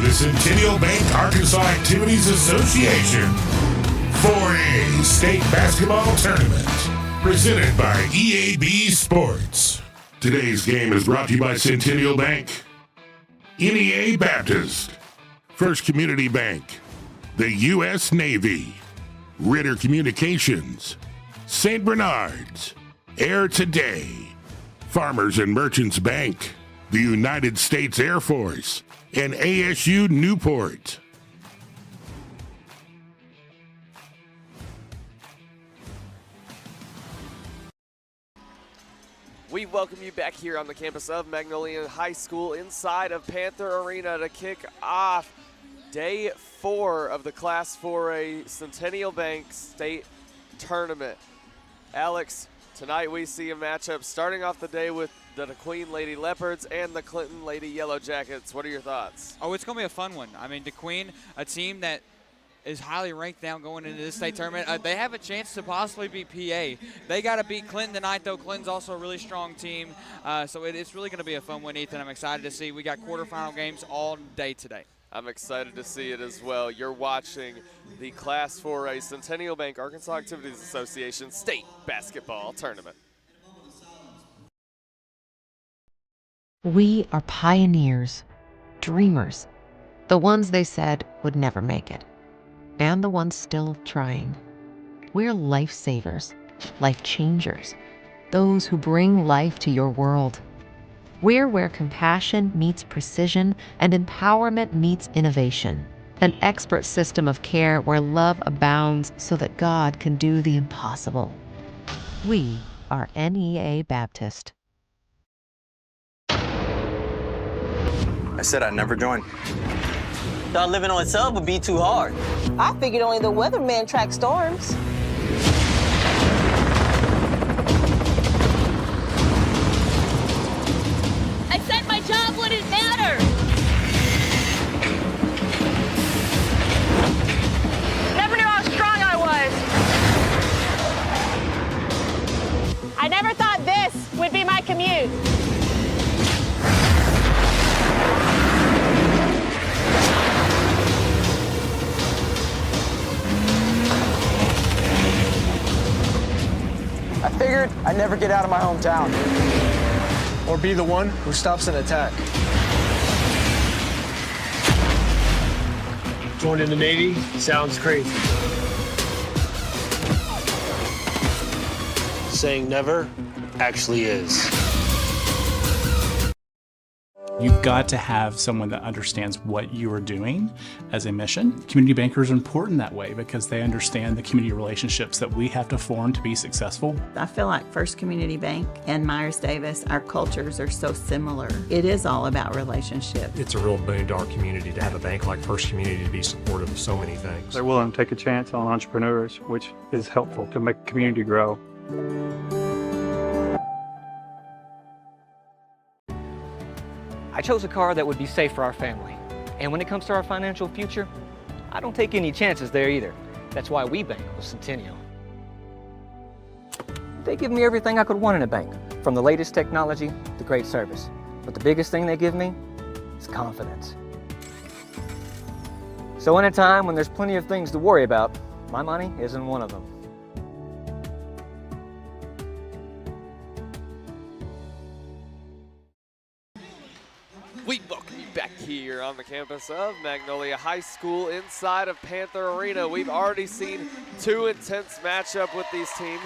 the Centennial Bank Arkansas Activities Association 4A State Basketball Tournament, presented by EAB Sports. Today's game is brought to you by Centennial Bank, NEA Baptist, First Community Bank, the U.S. Navy, Ritter Communications, St. Bernard's, Air Today, Farmers and Merchants Bank, the United States Air Force, and ASU Newport. We welcome you back here on the campus of Magnolia High School inside of Panther Arena to kick off Day 4 of the Class 4A Centennial Bank State Tournament. Alex, tonight we see a matchup starting off the day with the DeQueen Lady Leopards and the Clinton Lady Yellow Jackets. What are your thoughts? Oh, it's going to be a fun one. I mean, DeQueen, a team that is highly ranked now going into this state tournament. They have a chance to possibly beat PA. They got to beat Clinton tonight, though. Clinton's also a really strong team. So it's really going to be a fun one, Ethan. I'm excited to see. We got quarterfinal games all day today. I'm excited to see it as well. You're watching the Class 4A Centennial Bank Arkansas Activities Association State Basketball Tournament. We are pioneers, dreamers, the ones they said would never make it, and the ones still trying. We're lifesavers, life changers, those who bring life to your world. We're where compassion meets precision and empowerment meets innovation. An expert system of care where love abounds so that God can do the impossible. We are NEA Baptist. I said I'd never join. Thought living on a sub would be too hard. I figured only the weatherman tracks storms. I said my job wouldn't matter. Never knew how strong I was. I never thought this would be my commute. I figured I'd never get out of my hometown. Or be the one who stops an attack. Joining the Navy sounds crazy. Saying never actually is. You've got to have someone that understands what you are doing as a mission. Community bankers are important that way because they understand the community relationships that we have to form to be successful. I feel like First Community Bank and Myers-Davis, our cultures are so similar. It is all about relationship. It's a real boon to our community to have a bank like First Community to be supportive of so many things. They're willing to take a chance on entrepreneurs, which is helpful to make the community grow. I chose a car that would be safe for our family. And when it comes to our financial future, I don't take any chances there either. That's why we bank with Centennial. They give me everything I could want in a bank, from the latest technology to great service. But the biggest thing they give me is confidence. So in a time when there's plenty of things to worry about, my money isn't one of them. We welcome you back here on the campus of Magnolia High School inside of Panther Arena. We've already seen two intense matchups with these teams.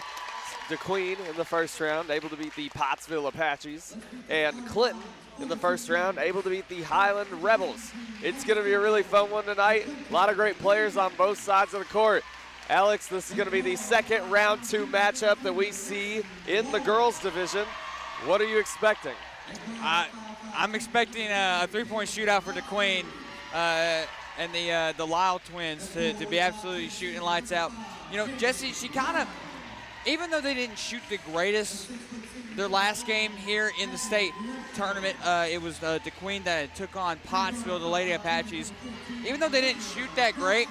DeQueen in the first round, able to beat the Pottsville Apaches, and Clinton in the first round, able to beat the Highland Rebels. It's going to be a really fun one tonight. A lot of great players on both sides of the court. Alex, this is going to be the second round 2 matchup that we see in the girls division. What are you expecting? I'm expecting a three-point shootout for DeQueen and the Lyle twins to be absolutely shooting lights out. You know, Jesse, she kind of, even though they didn't shoot the greatest their last game here in the state tournament, it was DeQueen that took on Pottsville, the Lady Apaches. Even though they didn't shoot that great,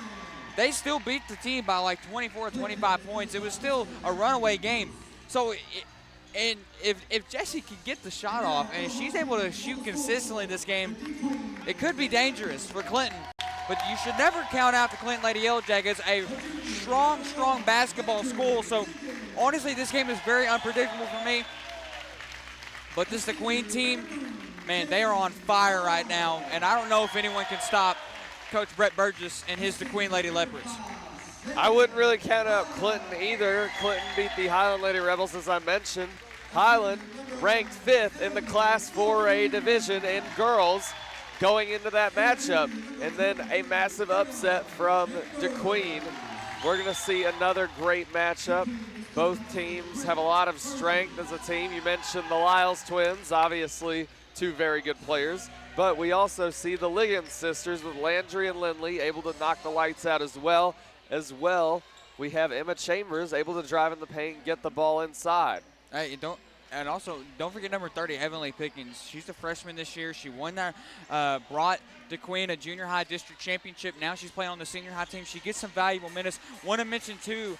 they still beat the team by like 24 or 25 points. It was still a runaway game. So And if Jessie can get the shot off and if she's able to shoot consistently this game, it could be dangerous for Clinton. But you should never count out the Clinton Lady Yellow Jackets, a strong, strong basketball school. So honestly, this game is very unpredictable for me. But this the Queen team, man, they are on fire right now. And I don't know if anyone can stop Coach Brett Burgess and his Queen Lady Leopards. I wouldn't really count out Clinton either. Clinton beat the Highland Lady Rebels, as I mentioned. Highland ranked 5th in the Class 4A division in girls going into that matchup. And then a massive upset from DeQueen. We're going to see another great matchup. Both teams have a lot of strength as a team. You mentioned the Lyles twins, obviously 2 very good players. But we also see the Liggins sisters with Landry and Lindley able to knock the lights out as well. We have Emma Chambers able to drive in the paint and get the ball inside. Hey, don't forget number 30, Heavenly Pickens. She's a freshman this year. She won that, brought DeQueen a junior high district championship. Now she's playing on the senior high team. She gets some valuable minutes. Want to mention too,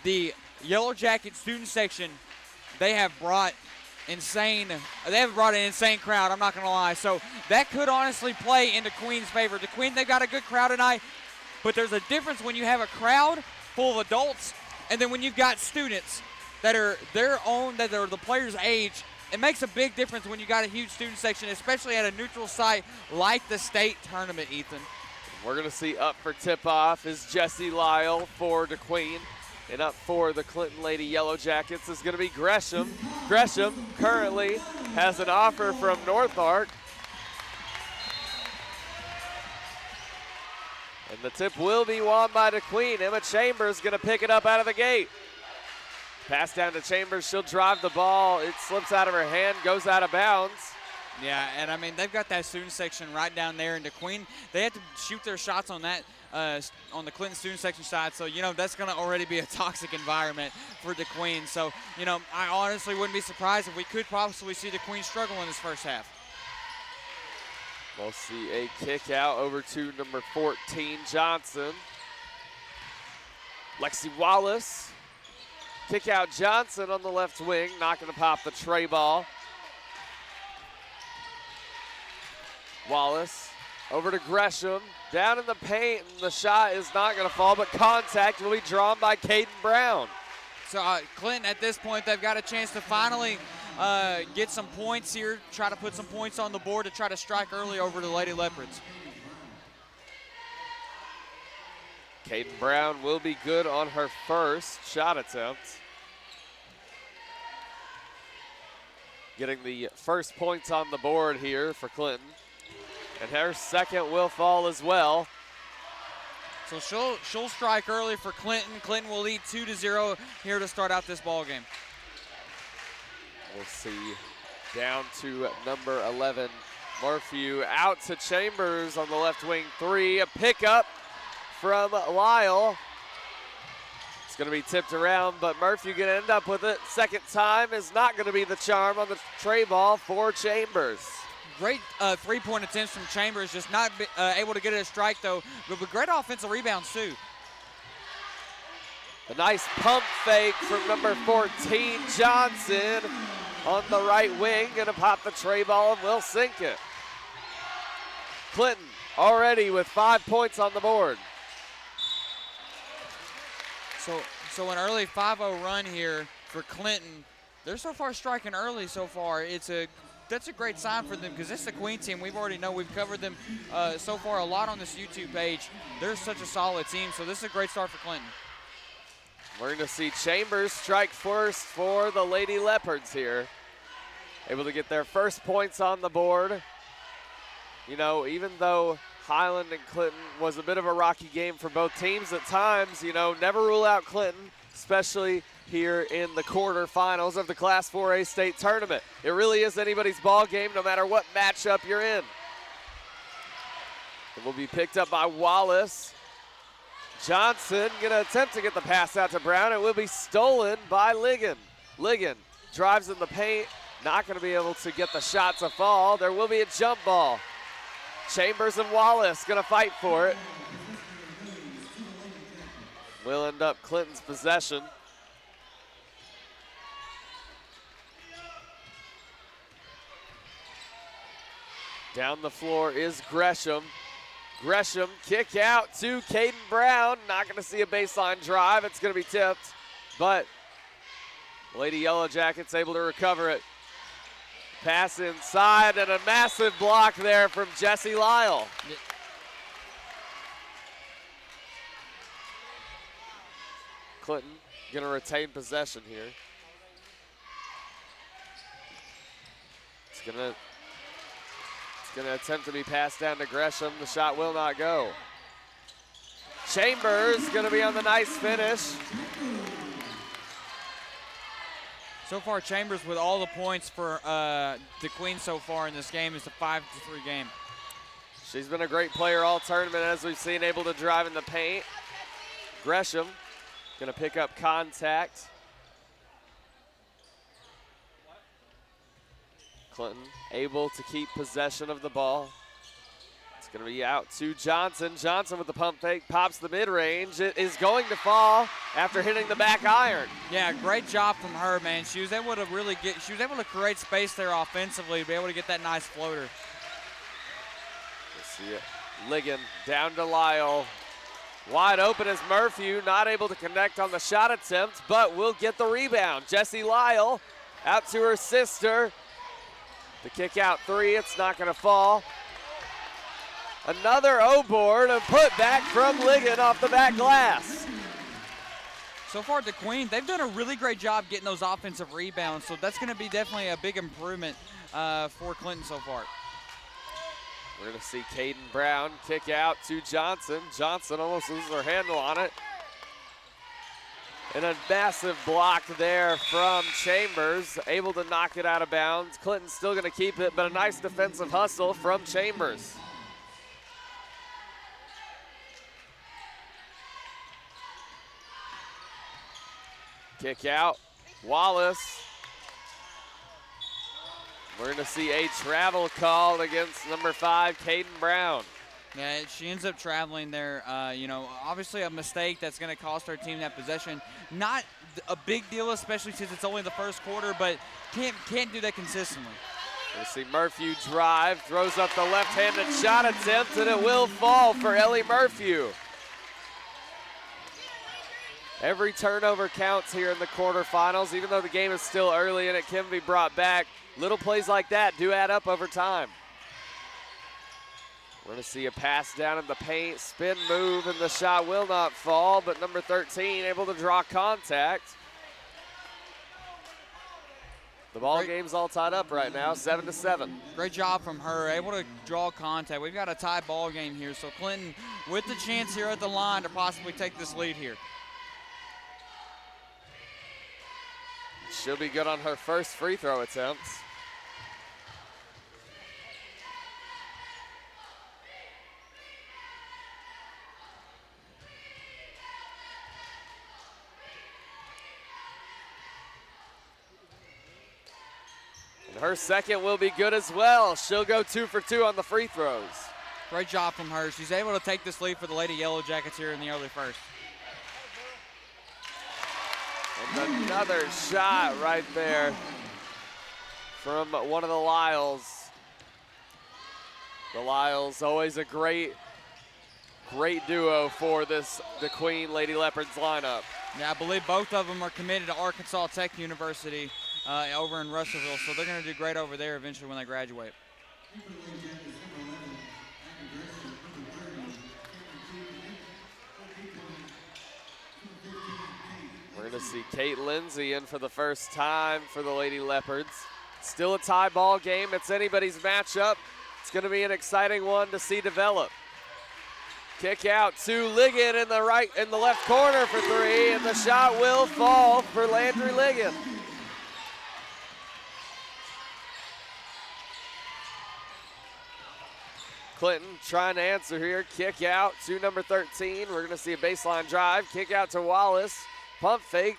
the Yellow Jacket student section. They have brought an insane crowd. I'm not gonna lie. So that could honestly play into Queen's favor. DeQueen, they've got a good crowd tonight. But there's a difference when you have a crowd full of adults and then when you've got students that are that are the players' age. It makes a big difference when you got a huge student section, especially at a neutral site like the state tournament, Ethan. We're going to see up for tip-off is Jessie Lyle for DeQueen. And up for the Clinton Lady Yellow Jackets is going to be Gresham. Gresham currently has an offer from North Ark. And the tip will be won by DeQueen. Emma Chambers going to pick it up out of the gate. Pass down to Chambers. She'll drive the ball. It slips out of her hand, goes out of bounds. Yeah, and I mean, they've got that student section right down there. And DeQueen, they have to shoot their shots on that, on the Clinton student section side. So, that's going to already be a toxic environment for DeQueen. So, I honestly wouldn't be surprised if we could possibly see DeQueen struggle in this first half. We'll see a kick out over to number 14, Johnson. Lexi Wallace. Kick out Johnson on the left wing, not going to pop the tray ball. Wallace over to Gresham. Down in the paint, and the shot is not going to fall, but contact will be drawn by Caden Brown. So Clinton, at this point, they've got a chance to finally get some points here, try to put some points on the board to try to strike early over the Lady Leopards. Caden Brown will be good on her first shot attempt. Getting the first points on the board here for Clinton. And her second will fall as well. So she'll strike early for Clinton. Clinton will lead 2-0 here to start out this ball game. We'll see down to number 11, Murphy. Out to Chambers on the left wing 3. A pickup from Lyle. It's going to be tipped around, but Murphy going to end up with it. Second time is not going to be the charm on the tray ball for Chambers. Great three-point attempts from Chambers, just not able to get it a strike, though, but with great offensive rebounds, too. A nice pump fake from number 14, Johnson, on the right wing. Going to pop the tray ball and will sink it. Clinton already with 5 points on the board. So an early 5-0 run here for Clinton. They're so far striking early so far. That's a great sign for them because this is the Queen team. We've covered them so far a lot on this YouTube page. They're such a solid team, so this is a great start for Clinton. We're going to see Chambers strike first for the Lady Leopards here. Able to get their first points on the board. Even though Highland and Clinton was a bit of a rocky game for both teams at times, never rule out Clinton, especially here in the quarterfinals of the Class 4A state tournament. It really is anybody's ball game no matter what matchup you're in. It will be picked up by Wallace. Johnson going to attempt to get the pass out to Brown. It will be stolen by Ligon. Ligon drives in the paint, not going to be able to get the shot to fall. There will be a jump ball. Chambers and Wallace going to fight for it. Will end up Clinton's possession. Down the floor is Gresham. Gresham, kick out to Caden Brown. Not going to see a baseline drive. It's going to be tipped, but Lady Yellow Jackets able to recover it. Pass inside and a massive block there from Jesse Lyle. Clinton going to retain possession here. It's going to attempt to be passed down to Gresham. The shot will not go. Chambers going to be on the nice finish. So far, Chambers with all the points for the Queen so far in this game. Is a 5-3 game. She's been a great player all tournament, as we've seen, able to drive in the paint. Gresham going to pick up contact. Clinton able to keep possession of the ball. It's going to be out to Johnson. Johnson with the pump fake, pops the mid-range. It is going to fall after hitting the back iron. Yeah, great job from her, man. She was able to create space there offensively to be able to get that nice floater. Let's see it. Ligon down to Lyle. Wide open is Murphy, not able to connect on the shot attempt, but will get the rebound. Jessie Lyle out to her sister. The kick out three, it's not going to fall. Another O-board, a putback from Ligon off the back glass. So far, the Queen, they've done a really great job getting those offensive rebounds, so that's going to be definitely a big improvement for Clinton so far. We're going to see Caden Brown kick out to Johnson. Johnson almost loses her handle on it. And a massive block there from Chambers, able to knock it out of bounds. Clinton's still going to keep it, but a nice defensive hustle from Chambers. Kick out, Wallace. We're going to see a travel called against number 5, Caden Brown. Yeah, she ends up traveling there. Obviously a mistake that's going to cost our team that possession. Not a big deal, especially since it's only the first quarter, but can't do that consistently. We'll see Murphy drive, throws up the left-handed shot attempt, and it will fall for Ellie Murphy. Every turnover counts here in the quarterfinals, even though the game is still early and it can be brought back. Little plays like that do add up over time. We're going to see a pass down in the paint, spin move, and the shot will not fall, but number 13 able to draw contact. The ball game's all tied up right now, 7-7. Great job from her, able to draw contact. We've got a tie ball game here, so Clinton with the chance here at the line to possibly take this lead here. She'll be good on her first free throw attempt. And her second will be good as well. She'll go 2 for 2 on the free throws. Great job from her. She's able to take this lead for the Lady Yellow Jackets here in the early first. And another shot right there from one of the Lyles. The Lyles, always a great duo for the Queen Lady Leopards lineup. Yeah, I believe both of them are committed to Arkansas Tech University over in Russellville, so they're going to do great over there eventually when they graduate. We're going to see Kate Lindsay in for the first time for the Lady Leopards. Still a tie ball game. It's anybody's matchup. It's going to be an exciting one to see develop. Kick out to Ligon in the left corner for 3, and the shot will fall for Landry Ligon. Clinton trying to answer here. Kick out to number 13. We're going to see a baseline drive. Kick out to Wallace. Pump fake.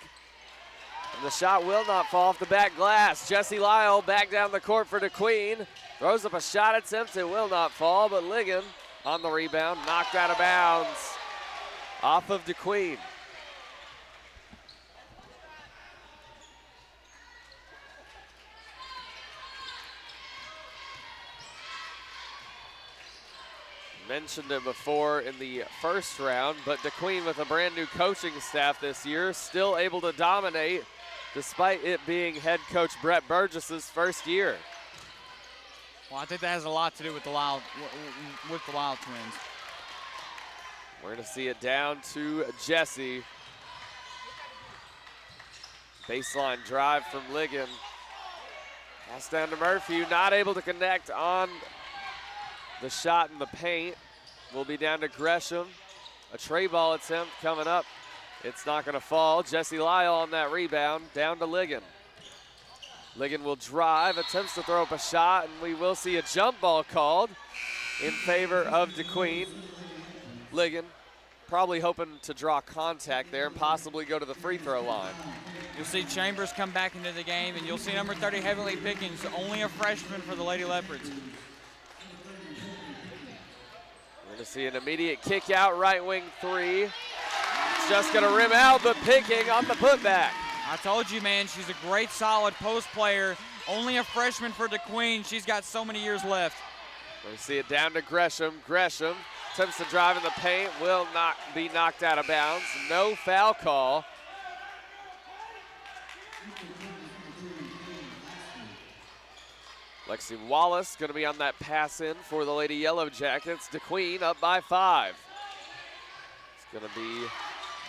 And the shot will not fall off the back glass. Jessie Lyle back down the court for DeQueen. Throws up a shot attempt. It will not fall, but Ligon on the rebound. Knocked out of bounds off of DeQueen. Mentioned it before in the first round, but DeQueen with a brand new coaching staff this year, still able to dominate despite it being head coach Brett Burgess's first year. Well, I think that has a lot to do with the Lyle twins. We're going to see it down to Jesse. Baseline drive from Ligon. Pass down to Murphy, not able to connect on the shot in the paint. Will be down to Gresham. A tray ball attempt coming up. It's not going to fall. Jesse Lyle on that rebound, down to Ligon. Ligon will drive, attempts to throw up a shot, and we will see a jump ball called in favor of DeQueen. Ligon probably hoping to draw contact there and possibly go to the free throw line. You'll see Chambers come back into the game, and you'll see number 30, Heavenly Pickens, only a freshman for the Lady Leopards. We're going to see an immediate kick out, right wing three. It's just going to rim out, but Picking on the putback. I told you, man, she's a great, solid post player. Only a freshman for DeQueen. She's got so many years left. We're going to see it down to Gresham. Gresham attempts to drive in the paint, will not be knocked out of bounds. No foul call. Lexi Wallace going to be on that pass in for the Lady Yellow Jackets. DeQueen up by 5. It's going to be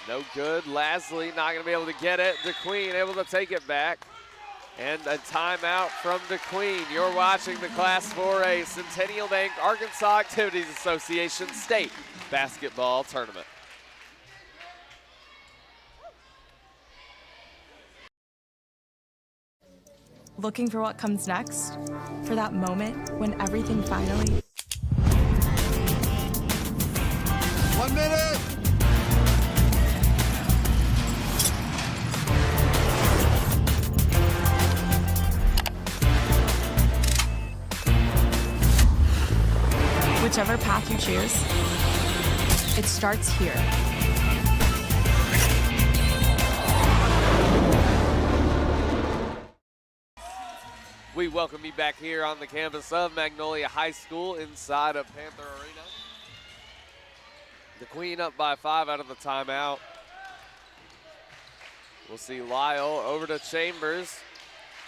no good. Lasley not going to be able to get it. DeQueen able to take it back. And a timeout from DeQueen. You're watching the Class 4A Centennial Bank Arkansas Activities Association State Basketball Tournament. Looking for what comes next? For that moment when everything finally... 1 minute! Whichever path you choose, it starts here. We welcome you back here on the campus of Magnolia High School inside of Panther Arena. DeQueen up by 5 out of the timeout. We'll see Lyle over to Chambers.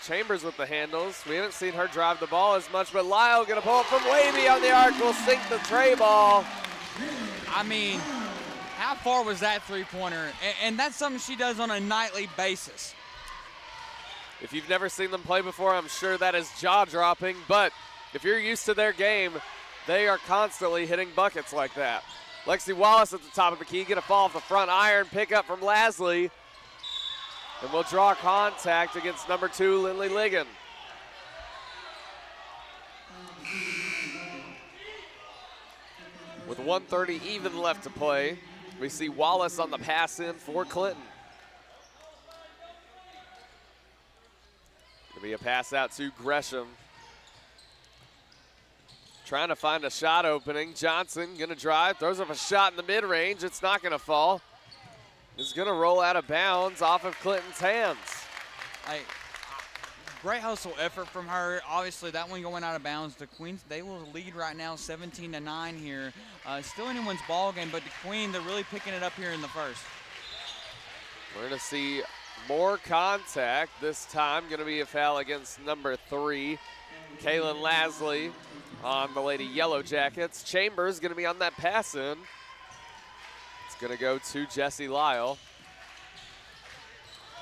Chambers with the handles. We haven't seen her drive the ball as much, but Lyle gonna pull it from way beyond the arc. Will sink the tray ball. I mean, how far was that three-pointer? And that's something she does on a nightly basis. If you've never seen them play before, I'm sure that is jaw-dropping, but if you're used to their game, they are constantly hitting buckets like that. Lexi Wallace at the top of the key, gonna fall off the front iron, pick up from Lasley, and we'll draw contact against number 2, Lindley Ligon. With 1:30 even left to play, we see Wallace on the pass in for Clinton. Gonna be a pass out to Gresham. Trying to find a shot opening. Johnson gonna drive, throws up a shot in the mid-range. It's not gonna fall. It's gonna roll out of bounds off of Clinton's hands. Great hustle effort from her. Obviously, that one going out of bounds. DeQueen, they will lead right now 17-9 here. Still anyone's ball game, but DeQueen, they're really picking it up here in the first. We're gonna see more contact. This time gonna be a foul against number 3, Kaylin Lasley on the Lady Yellow Jackets. Chambers gonna be on that pass in. It's gonna go to Jesse Lyle.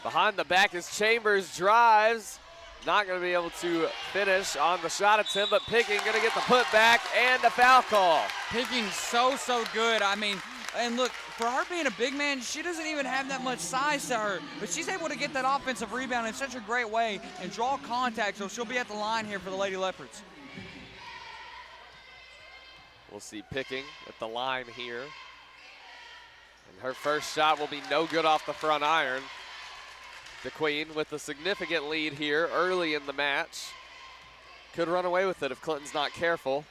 Behind the back is Chambers, drives. Not gonna be able to finish on the shot attempt, but Picking gonna get the putback and a foul call. Picking so good. I mean, and look, for her being a big man, she doesn't even have that much size to her, but she's able to get that offensive rebound in such a great way and draw contact, so she'll be at the line here for the Lady Leopards. We'll see Picking at the line here. And her first shot will be no good off the front iron. DeQueen with a significant lead here early in the match. Could run away with it if Clinton's not careful.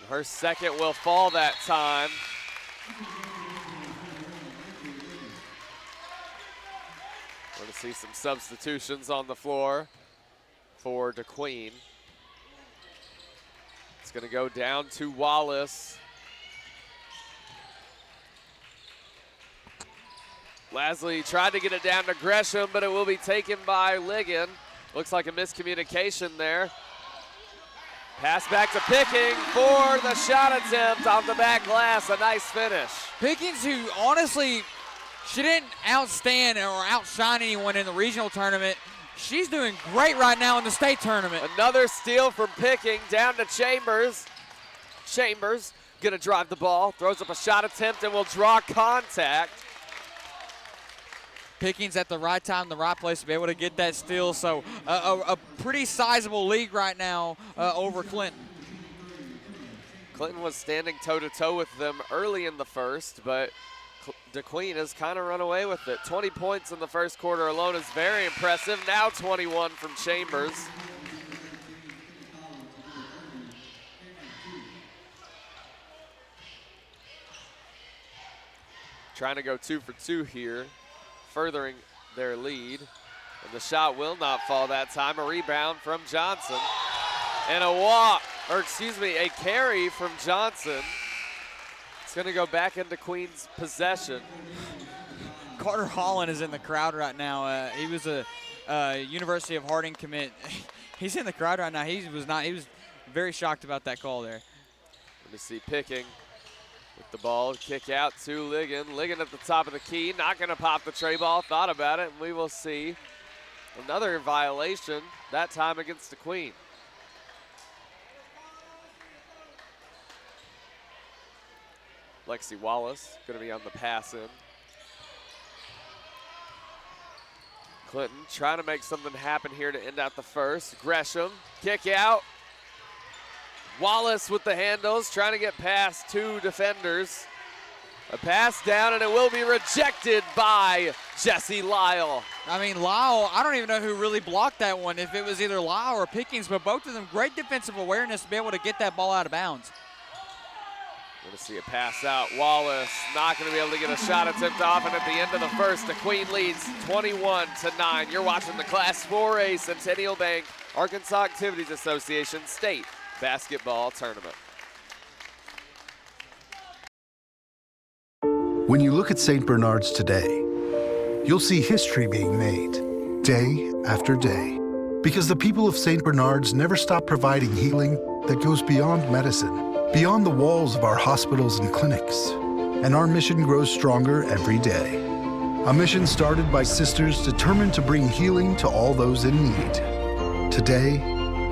Her second will fall that time. We're going to see some substitutions on the floor for DeQueen. It's going to go down to Wallace. Lasley tried to get it down to Gresham, but it will be taken by Ligon. Looks like a miscommunication there. Pass back to Picking for the shot attempt off the back glass. A nice finish. Pickens, who honestly, she didn't outstand or outshine anyone in the regional tournament. She's doing great right now in the state tournament. Another steal from Picking down to Chambers. Chambers gonna drive the ball, throws up a shot attempt and will draw contact. Pickens at the right time, the right place to be able to get that steal. So a pretty sizable lead right now over Clinton. Clinton was standing toe-to-toe with them early in the first, but DeQueen has kind of run away with it. 20 points in the first quarter alone is very impressive. Now 21 from Chambers. Trying to go 2 for 2 here, furthering their lead. And the shot will not fall that time. A rebound from Johnson. And a carry from Johnson. It's gonna go back into Queen's possession. Carter Holland is in the crowd right now. He was a University of Harding commit. He's in the crowd right now. He was very shocked about that call there. Let me see Picking with the ball, kick out to Ligon. Ligon at the top of the key, not gonna pop the tray ball, thought about it, and we will see another violation, that time against the Queen. Lexi Wallace gonna be on the pass in. Clinton trying to make something happen here to end out the first. Gresham, kick out. Wallace with the handles, trying to get past 2 defenders. A pass down, and it will be rejected by Jesse Lyle. I mean, Lyle, I don't even know who really blocked that one, if it was either Lyle or Pickens, but both of them great defensive awareness to be able to get that ball out of bounds. Going to see a pass out. Wallace not going to be able to get a shot attempt off, and at the end of the first, the Queen leads 21-9. You're watching the Class 4A Centennial Bank Arkansas Activities Association State Basketball Tournament. When you look at St. Bernard's today, you'll see history being made, day after day. Because the people of St. Bernard's never stop providing healing that goes beyond medicine, beyond the walls of our hospitals and clinics. And our mission grows stronger every day. A mission started by sisters determined to bring healing to all those in need. Today,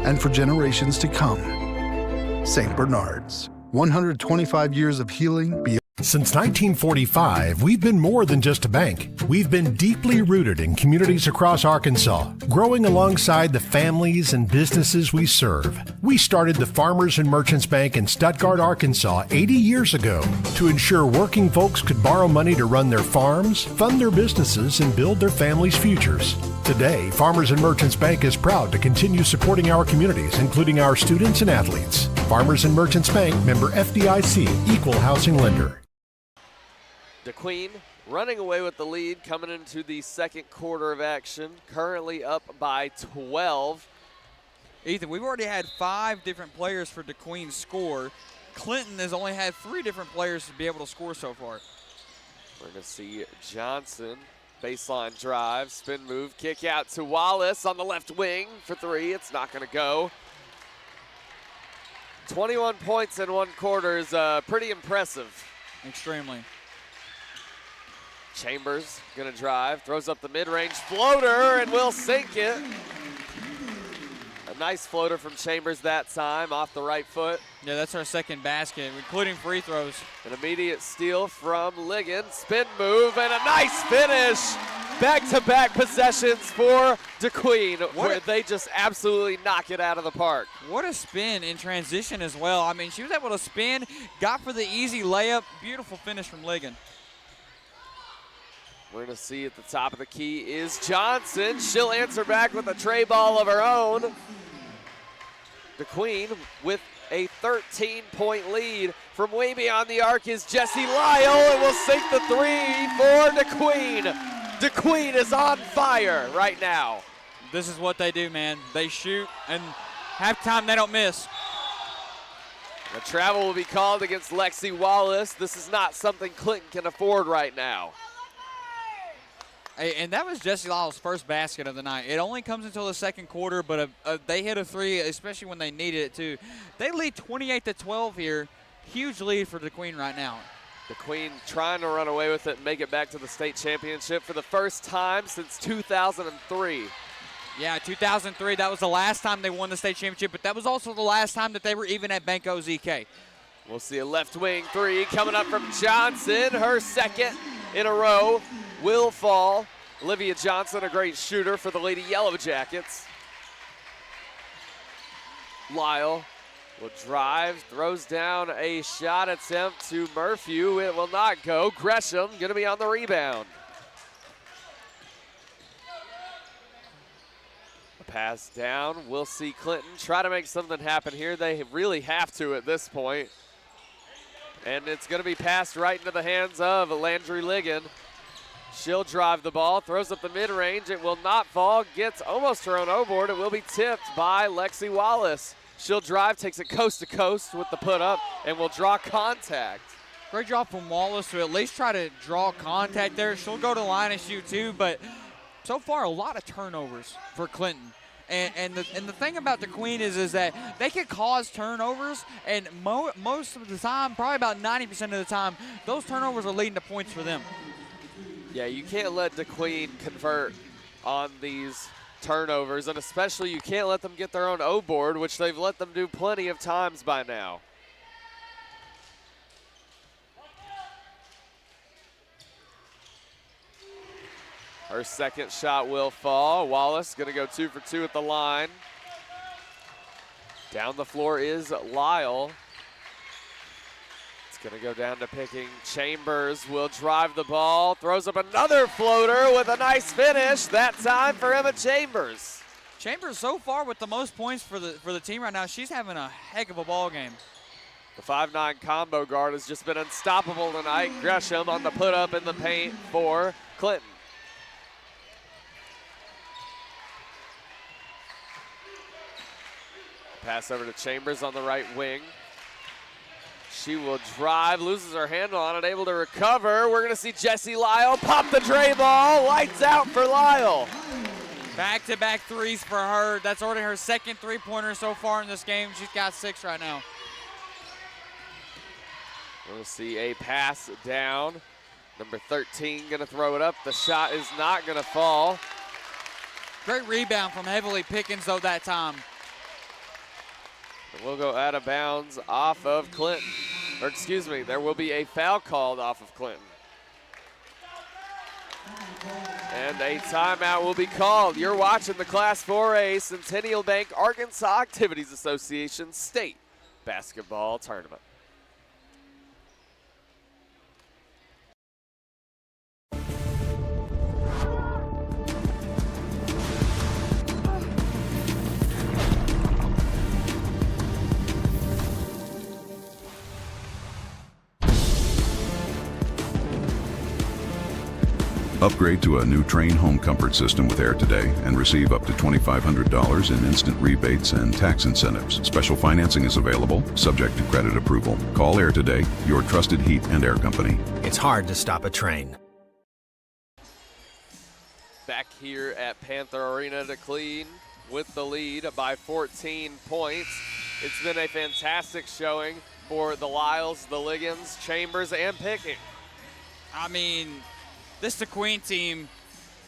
and for generations to come. St. Bernard's, 125 years of healing beyond. Since 1945, we've been more than just a bank. We've been deeply rooted in communities across Arkansas, growing alongside the families and businesses we serve. We started the Farmers and Merchants Bank in Stuttgart, Arkansas 80 years ago to ensure working folks could borrow money to run their farms, fund their businesses, and build their families' futures. Today, Farmers and Merchants Bank is proud to continue supporting our communities, including our students and athletes. Farmers and Merchants Bank, member FDIC, equal housing lender. DeQueen running away with the lead coming into the second quarter of action, currently up by 12. Ethan, we've already had 5 different players for DeQueen score. Clinton has only had 3 different players to be able to score so far. We're going to see Johnson, baseline drive, spin move, kick out to Wallace on the left wing for 3. It's not going to go. 21 points in 1 quarter is pretty impressive. Extremely. Chambers gonna drive, throws up the mid-range floater and will sink it. A nice floater from Chambers that time off the right foot. Yeah, that's our second basket, including free throws. An immediate steal from Ligon, spin move and a nice finish. Back-to-back possessions for DeQueen, where they just absolutely knock it out of the park. What a spin in transition as well. I mean, she was able to spin, got for the easy layup. Beautiful finish from Ligon. We're going to see at the top of the key is Johnson. She'll answer back with a tray ball of her own. DeQueen with a 13-point lead. From way beyond the arc is Jesse Lyle, and will sink the 3 for DeQueen. DeQueen is on fire right now. This is what they do, man. They shoot, and halftime they don't miss. A travel will be called against Lexi Wallace. This is not something Clinton can afford right now. Hey, and that was Jesse Lyle's first basket of the night. It only comes until the second quarter, but they hit a three, especially when they needed it too. They lead 28-12 here. Huge lead for the Queen right now. The Queen trying to run away with it and make it back to the state championship for the first time since 2003. Yeah, 2003, that was the last time they won the state championship, but that was also the last time that they were even at Banco ZK. We'll see a left wing three coming up from Johnson. Her second in a row will fall. Olivia Johnson, a great shooter for the Lady Yellow Jackets. Lyle will drive, throws down a shot attempt to Murphy. It will not go. Gresham going to be on the rebound. A pass down. We'll see Clinton try to make something happen here. They really have to at this point. And it's going to be passed right into the hands of Landry Ligon. She'll drive the ball, throws up the mid-range. It will not fall, gets almost her own O-board. It will be tipped by Lexi Wallace. She'll drive, takes it coast to coast with the put-up, and will draw contact. Great job from Wallace to at least try to draw contact there. She'll go to the line and shoot too, but so far a lot of turnovers for Clinton. And the thing about the Queen is that they can cause turnovers, and most of the time, probably about 90% of the time, those turnovers are leading to points for them. Yeah, you can't let the Queen convert on these turnovers, and especially you can't let them get their own O-board, which they've let them do plenty of times by now. Her second shot will fall. Wallace going to go 2 for 2 at the line. Down the floor is Lyle. It's going to go down to picking. Chambers will drive the ball, throws up another floater with a nice finish, that time for Emma Chambers. Chambers so far with the most points for the team right now. She's having a heck of a ball game. The 5'9" combo guard has just been unstoppable tonight. Gresham on the put up in the paint for Clinton. Pass over to Chambers on the right wing. She will drive, loses her handle on it, able to recover. We're going to see Jessie Lyle pop the tray ball. Lights out for Lyle. Back-to-back threes for her. That's already her second three-pointer so far in this game. She's got 6 right now. We'll see a pass down. Number 13 going to throw it up. The shot is not going to fall. Great rebound from Heavily Pickens, though, that time. We'll go out of bounds off of Clinton. Or excuse me, there will be a foul called off of Clinton. And a timeout will be called. You're watching the Class 4A Centennial Bank Arkansas Activities Association State Basketball Tournament. Upgrade to a new Train home comfort system with Air today and receive up to $2,500 in instant rebates and tax incentives. Special financing is available, subject to credit approval. Call Air today, your trusted heat and air company. It's hard to stop a train. Back here at Panther Arena to Clean with the lead by 14 points. It's been a fantastic showing for the Lyles, the Ligons, Chambers, and Picking. I mean, this is the Queen team.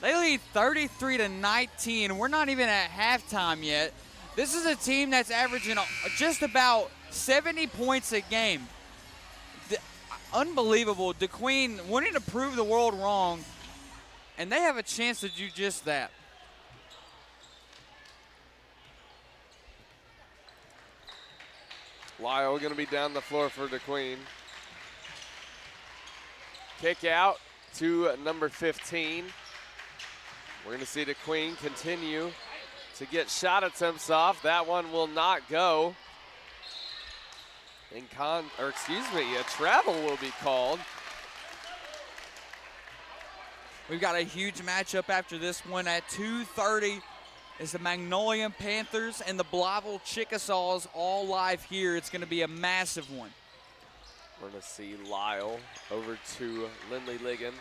They lead 33-19. We're not even at halftime yet. This is a team that's averaging just about 70 points a game. Unbelievable. The Queen wanting to prove the world wrong, and they have a chance to do just that. Lyle going to be down the floor for the Queen. Kick out to number 15. We're going to see the Queen continue to get shot attempts off. That one will not go. A travel will be called. We've got a huge matchup after this one at 2:30 is the Magnolia Panthers and the Blytheville Chickasaws all live here. It's going to be a massive one. We're going to see Lyle over to Lindley Ligon.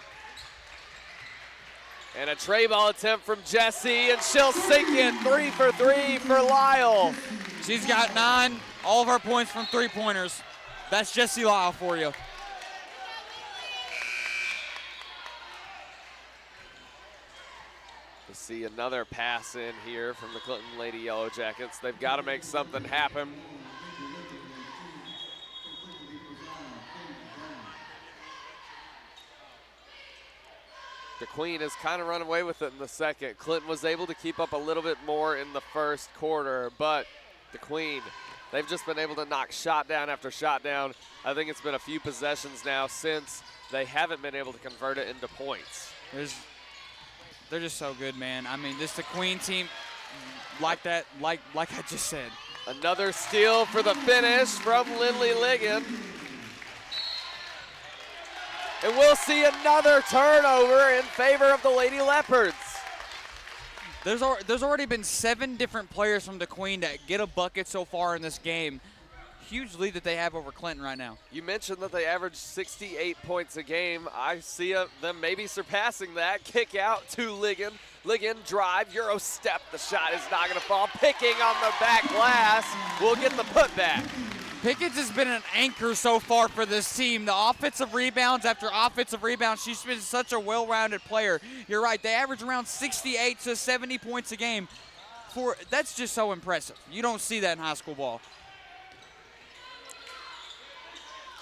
And a tray ball attempt from Jessie, and she'll sink it. 3 for 3 for Lyle. She's got 9, all of her points from three-pointers. That's Jessie Lyle for you. To see another pass in here from the Clinton Lady Yellow Jackets. They've got to make something happen. The Queen has kind of run away with it in the second. Clinton was able to keep up a little bit more in the first quarter, but the Queen, they've just been able to knock shot down after shot down. I think it's been a few possessions now since they haven't been able to convert it into points. They're just so good, man. I mean, the Queen team, like that, like I just said. Another steal for the finish from Lindley Ligon. And we'll see another turnover in favor of the Lady Leopards. There's already been 7 different players from the Queen that get a bucket so far in this game. Huge lead that they have over Clinton right now. You mentioned that they average 68 points a game. I see them maybe surpassing that. Kick out to Ligon. Ligon drive, Euro step. The shot is not going to fall. Picking on the back glass will get the putback. Pickens has been an anchor so far for this team. The offensive rebounds after offensive rebounds, she's been such a well-rounded player. You're right, they average around 68 to 70 points a game. That's just so impressive. You don't see that in high school ball.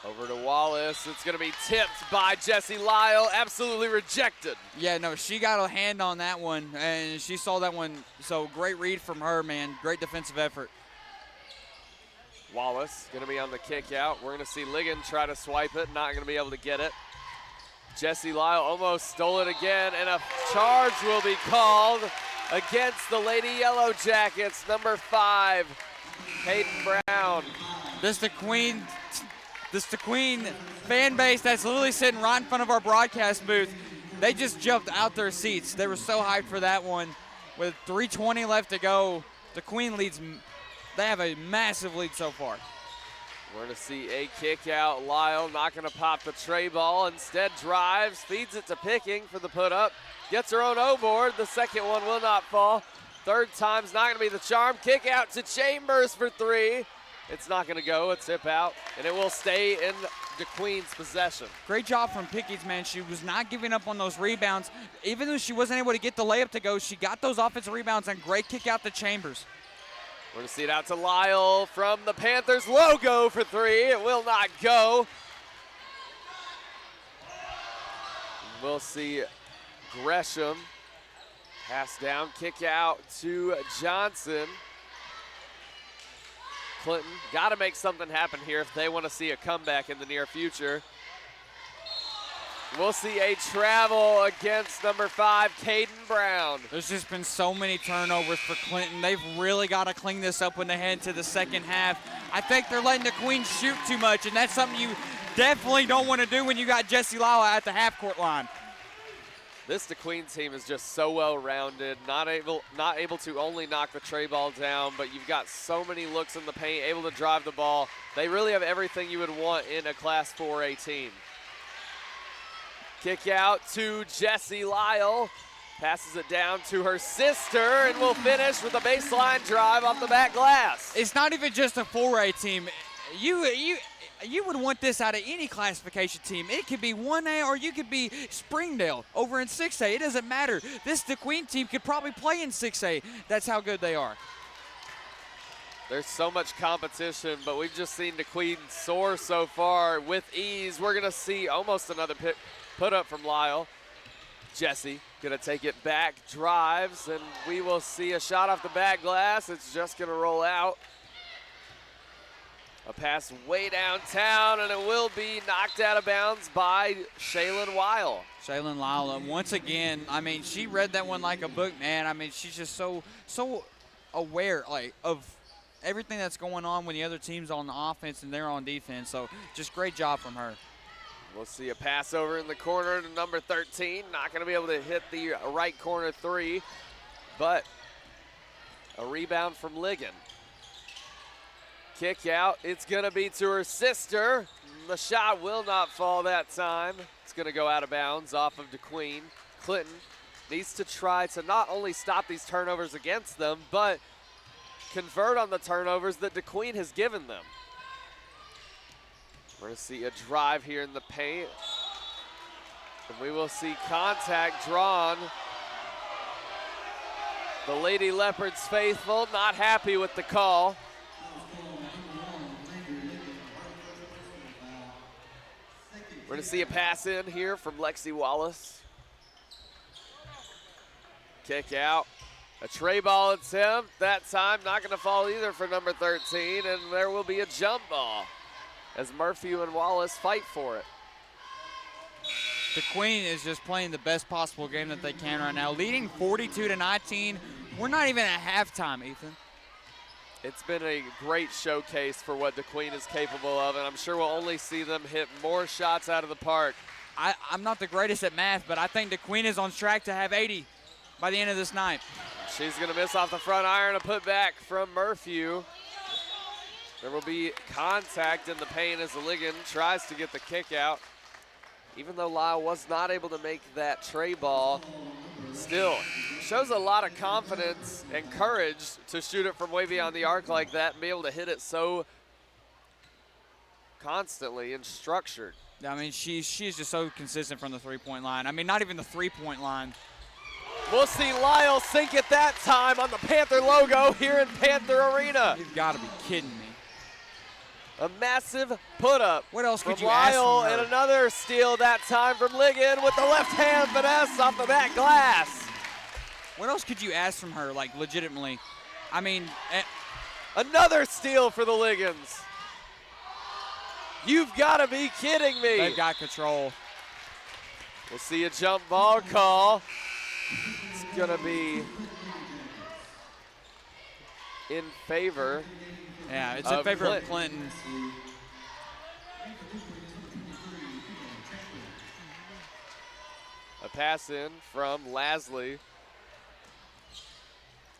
Over to Wallace. It's going to be tipped by Jessie Lyle. Absolutely rejected. Yeah, no, she got a hand on that one, and she saw that one. So great read from her, man. Great defensive effort. Wallace going to be on the kick out. We're going to see Ligon try to swipe it. Not going to be able to get it. Jessie Lyle almost stole it again, and a charge will be called against the Lady Yellow Jackets. Number 5, Hayden Brown. This the Queen fan base that's literally sitting right in front of our broadcast booth. They just jumped out their seats. They were so hyped for that one. With 3:20 left to go, the Queen leads. They have a massive lead so far. We're going to see a kick out. Lyle not going to pop the tray ball. Instead drives, feeds it to Picking for the put up. Gets her own O-board. The second one will not fall. Third time's not going to be the charm. Kick out to Chambers for 3. It's not going to go. A tip out, and it will stay in the Queen's possession. Great job from Pickens, man. She was not giving up on those rebounds. Even though she wasn't able to get the layup to go, she got those offensive rebounds, and great kick out to Chambers. We're going to see it out to Lyle from the Panthers logo for 3. It will not go. We'll see Gresham pass down, kick out to Johnson. Clinton got to make something happen here if they want to see a comeback in the near future. We'll see a travel against number 5, Caden Brown. There's just been so many turnovers for Clinton. They've really got to clean this up when they head into the second half. I think they're letting the Queen shoot too much, and that's something you definitely don't want to do when you got Jessie Lyle at the half-court line. The Queen team is just so well-rounded, not able to only knock the tray ball down, but you've got so many looks in the paint, able to drive the ball. They really have everything you would want in a Class 4A team. Kick out to Jessie Lyle. Passes it down to her sister, and will finish with a baseline drive off the back glass. It's not even just a 4A team. You would want this out of any classification team. It could be 1A or you could be Springdale over in 6A. It doesn't matter. The Queen team could probably play in 6A. That's how good they are. There's so much competition, but we've just seen the Queen soar so far with ease. We're going to see almost another put up from Lyle. Jessie going to take it back, drives, and we will see a shot off the back glass. It's just going to roll out. A pass way downtown, and it will be knocked out of bounds by Shaylin Weil. Shaylin Lyle, once again, I mean, she read that one like a book, man. I mean, she's just so aware, like, of everything that's going on when the other team's on the offense and they're on defense. So just great job from her. We'll see a pass over in the corner to number 13. Not going to be able to hit the right corner 3, but A rebound from Ligon. Kick out, it's gonna be to her sister. The shot will not fall that time. It's gonna go out of bounds off of DeQueen. Clinton needs to try to not only stop these turnovers against them, but convert on the turnovers that DeQueen has given them. We're gonna see a drive here in the paint. And we will see contact drawn. The Lady Leopards faithful not happy with the call. We're gonna see a pass in here from Lexi Wallace. Kick out. A tray ball attempt, that time not gonna fall either for number 13, and there will be a jump ball as Murphy and Wallace fight for it. DeQueen is just playing the best possible game that they can right now, leading 42-19. We're not even at halftime, Ethan. It's been a great showcase for what DeQueen is capable of, and I'm sure we'll only see them hit more shots out of the park. I'm not the greatest at math, but I think DeQueen is on track to have 80 by the end of this night. She's gonna miss off the front iron, a putback from Murphy. There will be contact in the paint as the Ligon tries to get the kick out. Even though Lyle was not able to make that tray ball, still shows a lot of confidence and courage to shoot it from way beyond the arc like that and be able to hit it so constantly and structured. I mean, she's just so consistent from the three-point line. I mean, not even the three-point line. We'll see Lyle sink it that time on the Panther logo here in Panther Arena. You've got to be kidding me. A massive put-up. What else could you Lyle, ask from her? and another steal that time from Ligon with the left-hand finesse off the back glass. What else could you ask from her, like, legitimately? I mean, another steal for the Ligons. You've got to be kidding me. They've got control. We'll see a jump ball call. It's going to be in favor. Yeah, it's in favor of Clinton. A pass in from Lasley.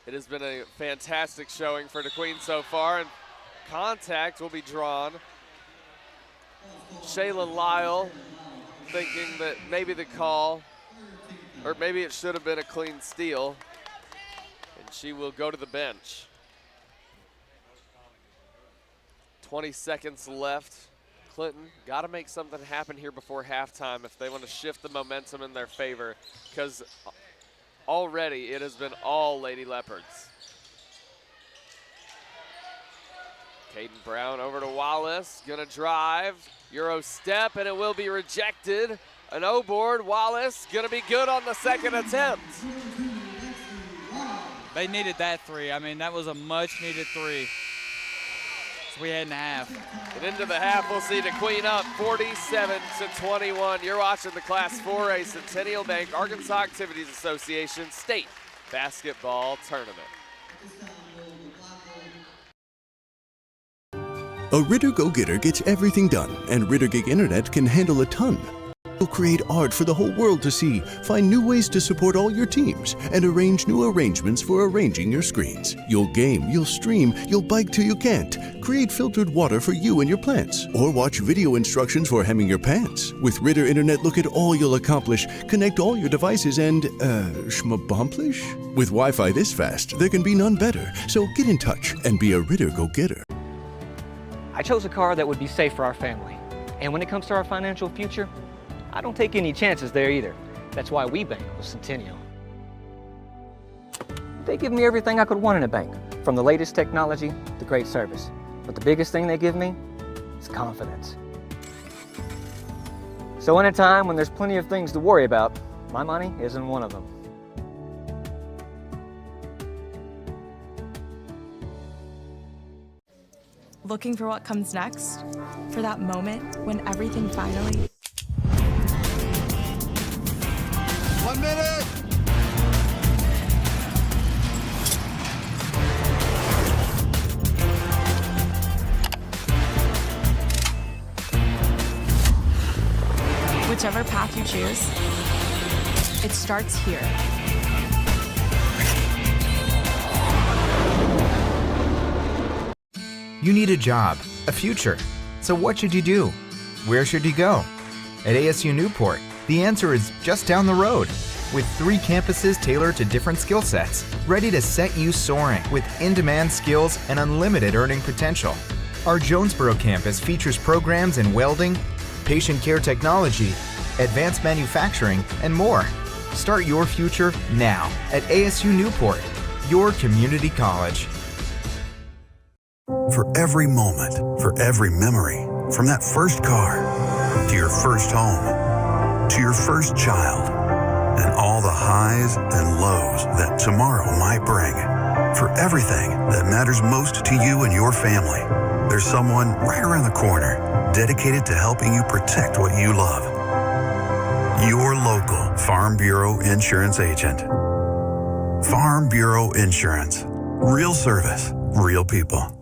It has been a fantastic showing for DeQueen so far, and contact will be drawn. Shaylin Lyle thinking that maybe the call, or maybe it should have been a clean steal, and she will go to the bench. 20 seconds left. Clinton got to make something happen here before halftime if they want to shift the momentum in their favor, because already it has been all Lady Leopards. Caden Brown over to Wallace, gonna drive, Euro step, and it will be rejected. An O-board, Wallace gonna be good on the second attempt. They needed that three. I mean, that was a much needed three. So we head in the half. And into the half, we'll see DeQueen up 47-21. You're watching the Class 4A Centennial Bank Arkansas Activities Association State Basketball Tournament. A Ritter Go-Getter gets everything done, and Ritter Gig Internet can handle a ton. You'll create art for the whole world to see, find new ways to support all your teams, and arrange new arrangements for arranging your screens. You'll game, you'll stream, you'll bike till you can't. Create filtered water for you and your plants, or watch video instructions for hemming your pants. With Ritter Internet, look at all you'll accomplish. Connect all your devices and, schmabomplish? With Wi-Fi this fast, there can be none better. So get in touch and be a Ritter Go-Getter. I chose a car that would be safe for our family. And when it comes to our financial future, I don't take any chances there either. That's why we bank with Centennial. They give me everything I could want in a bank, from the latest technology to great service. But the biggest thing they give me is confidence. So in a time when there's plenty of things to worry about, my money isn't one of them. Looking for what comes next? For that moment when everything finally... 1 minute! Whichever path you choose, it starts here. You need a job, a future. So what should you do? Where should you go? At ASU Newport, the answer is just down the road. With 3 campuses tailored to different skill sets, ready to set you soaring with in-demand skills and unlimited earning potential. Our Jonesboro campus features programs in welding, patient care technology, advanced manufacturing, and more. Start your future now at ASU Newport, your community college. For every moment, for every memory, from that first car, to your first home, to your first child, and all the highs and lows that tomorrow might bring. For everything that matters most to you and your family, there's someone right around the corner dedicated to helping you protect what you love. Your local Farm Bureau insurance agent. Farm Bureau Insurance. Real service, real people.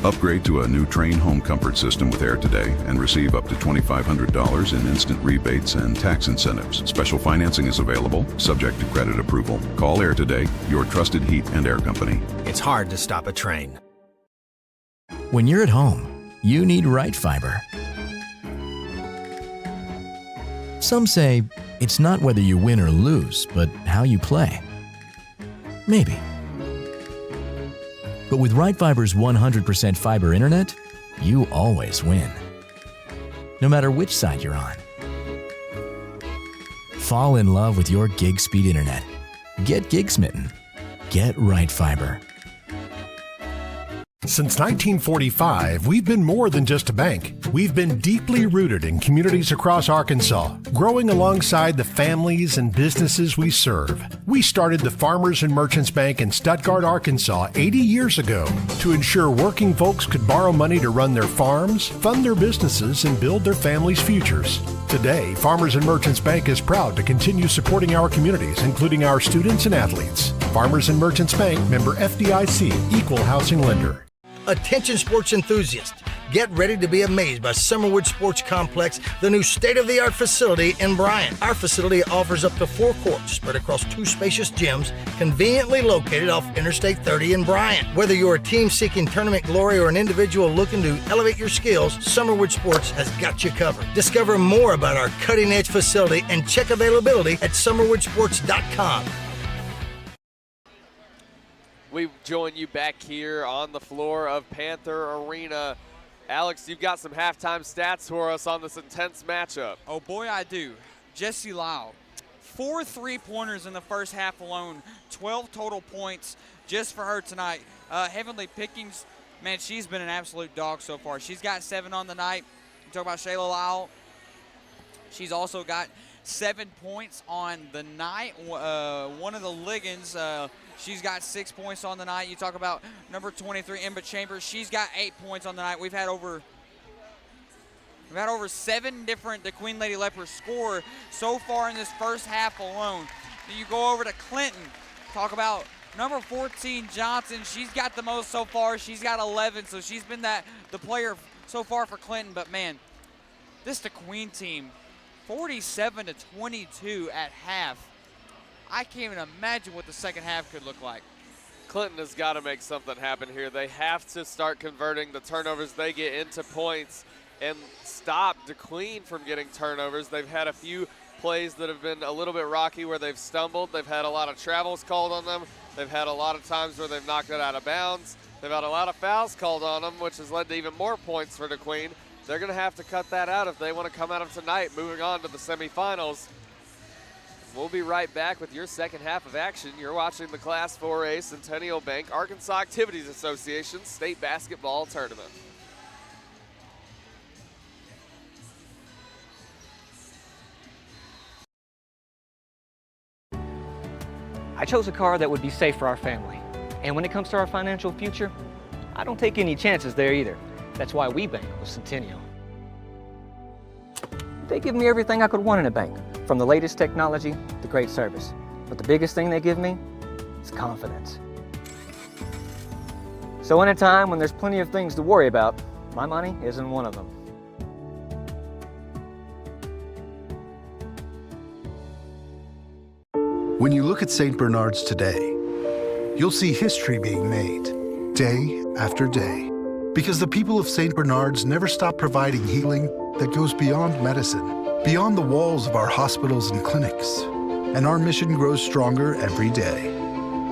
Upgrade to a new Train home comfort system with Air today and receive up to $2,500 in instant rebates and tax incentives. Special financing is available, subject to credit approval. Call Air today, your trusted heat and air company. It's hard to stop a train. When you're at home, you need right fiber. Some say it's not whether you win or lose, but how you play. Maybe. But with Right Fiber's 100% fiber internet, you always win. No matter which side you're on. Fall in love with your gig speed internet. Get gig smitten. Get Right Fiber. Since 1945, we've been more than just a bank. We've been deeply rooted in communities across Arkansas, growing alongside the families and businesses we serve. We started the Farmers and Merchants Bank in Stuttgart, Arkansas 80 years ago to ensure working folks could borrow money to run their farms, fund their businesses, and build their families' futures. Today, Farmers and Merchants Bank is proud to continue supporting our communities, including our students and athletes. Farmers and Merchants Bank, member FDIC, equal housing lender. Attention sports enthusiasts, get ready to be amazed by Summerwood Sports Complex, the new state-of-the-art facility in Bryant. Our facility offers up to 4 courts spread across 2 spacious gyms, conveniently located off Interstate 30 in Bryant. Whether you're a team seeking tournament glory or an individual looking to elevate your skills, Summerwood Sports has got you covered. Discover more about our cutting-edge facility and check availability at summerwoodsports.com. We join you back here on the floor of Panther Arena. Alex, you've got some halftime stats for us on this intense matchup. Oh boy, I do. Jessie Lau, 4 3-pointers in the first half alone, 12 total points just for her tonight. Heavenly Pickings, man, she's been an absolute dog so far. She's got 7 on the night. You talk about Shayla Lau. She's also got 7 points on the night. One of the Liggins, she's got 6 points on the night. You talk about number 23, Emma Chambers. She's got 8 points on the night. We've had over 7 different the Queen Lady Lepers score so far in this first half alone. Then you go over to Clinton. Talk about number 14, Johnson. She's got the most so far. She's got 11, so she's been the player so far for Clinton. But man, this the Queen team, 47-22 at half. I can't even imagine what the second half could look like. Clinton has got to make something happen here. They have to start converting the turnovers they get into points and stop DeQueen from getting turnovers. They've had a few plays that have been a little bit rocky where they've stumbled. They've had a lot of travels called on them. They've had a lot of times where they've knocked it out of bounds. They've had a lot of fouls called on them, which has led to even more points for DeQueen. They're going to have to cut that out if they want to come out of tonight, moving on to the semifinals. We'll be right back with your second half of action. You're watching the Class 4A Centennial Bank Arkansas Activities Association State Basketball Tournament. I chose a car that would be safe for our family. And when it comes to our financial future, I don't take any chances there either. That's why we bank with Centennial. They give me everything I could want in a bank, from the latest technology to great service. But the biggest thing they give me is confidence. So in a time when there's plenty of things to worry about, my money isn't one of them. When you look at St. Bernard's today, you'll see history being made day after day, because the people of St. Bernard's never stop providing healing that goes beyond medicine, beyond the walls of our hospitals and clinics. And our mission grows stronger every day.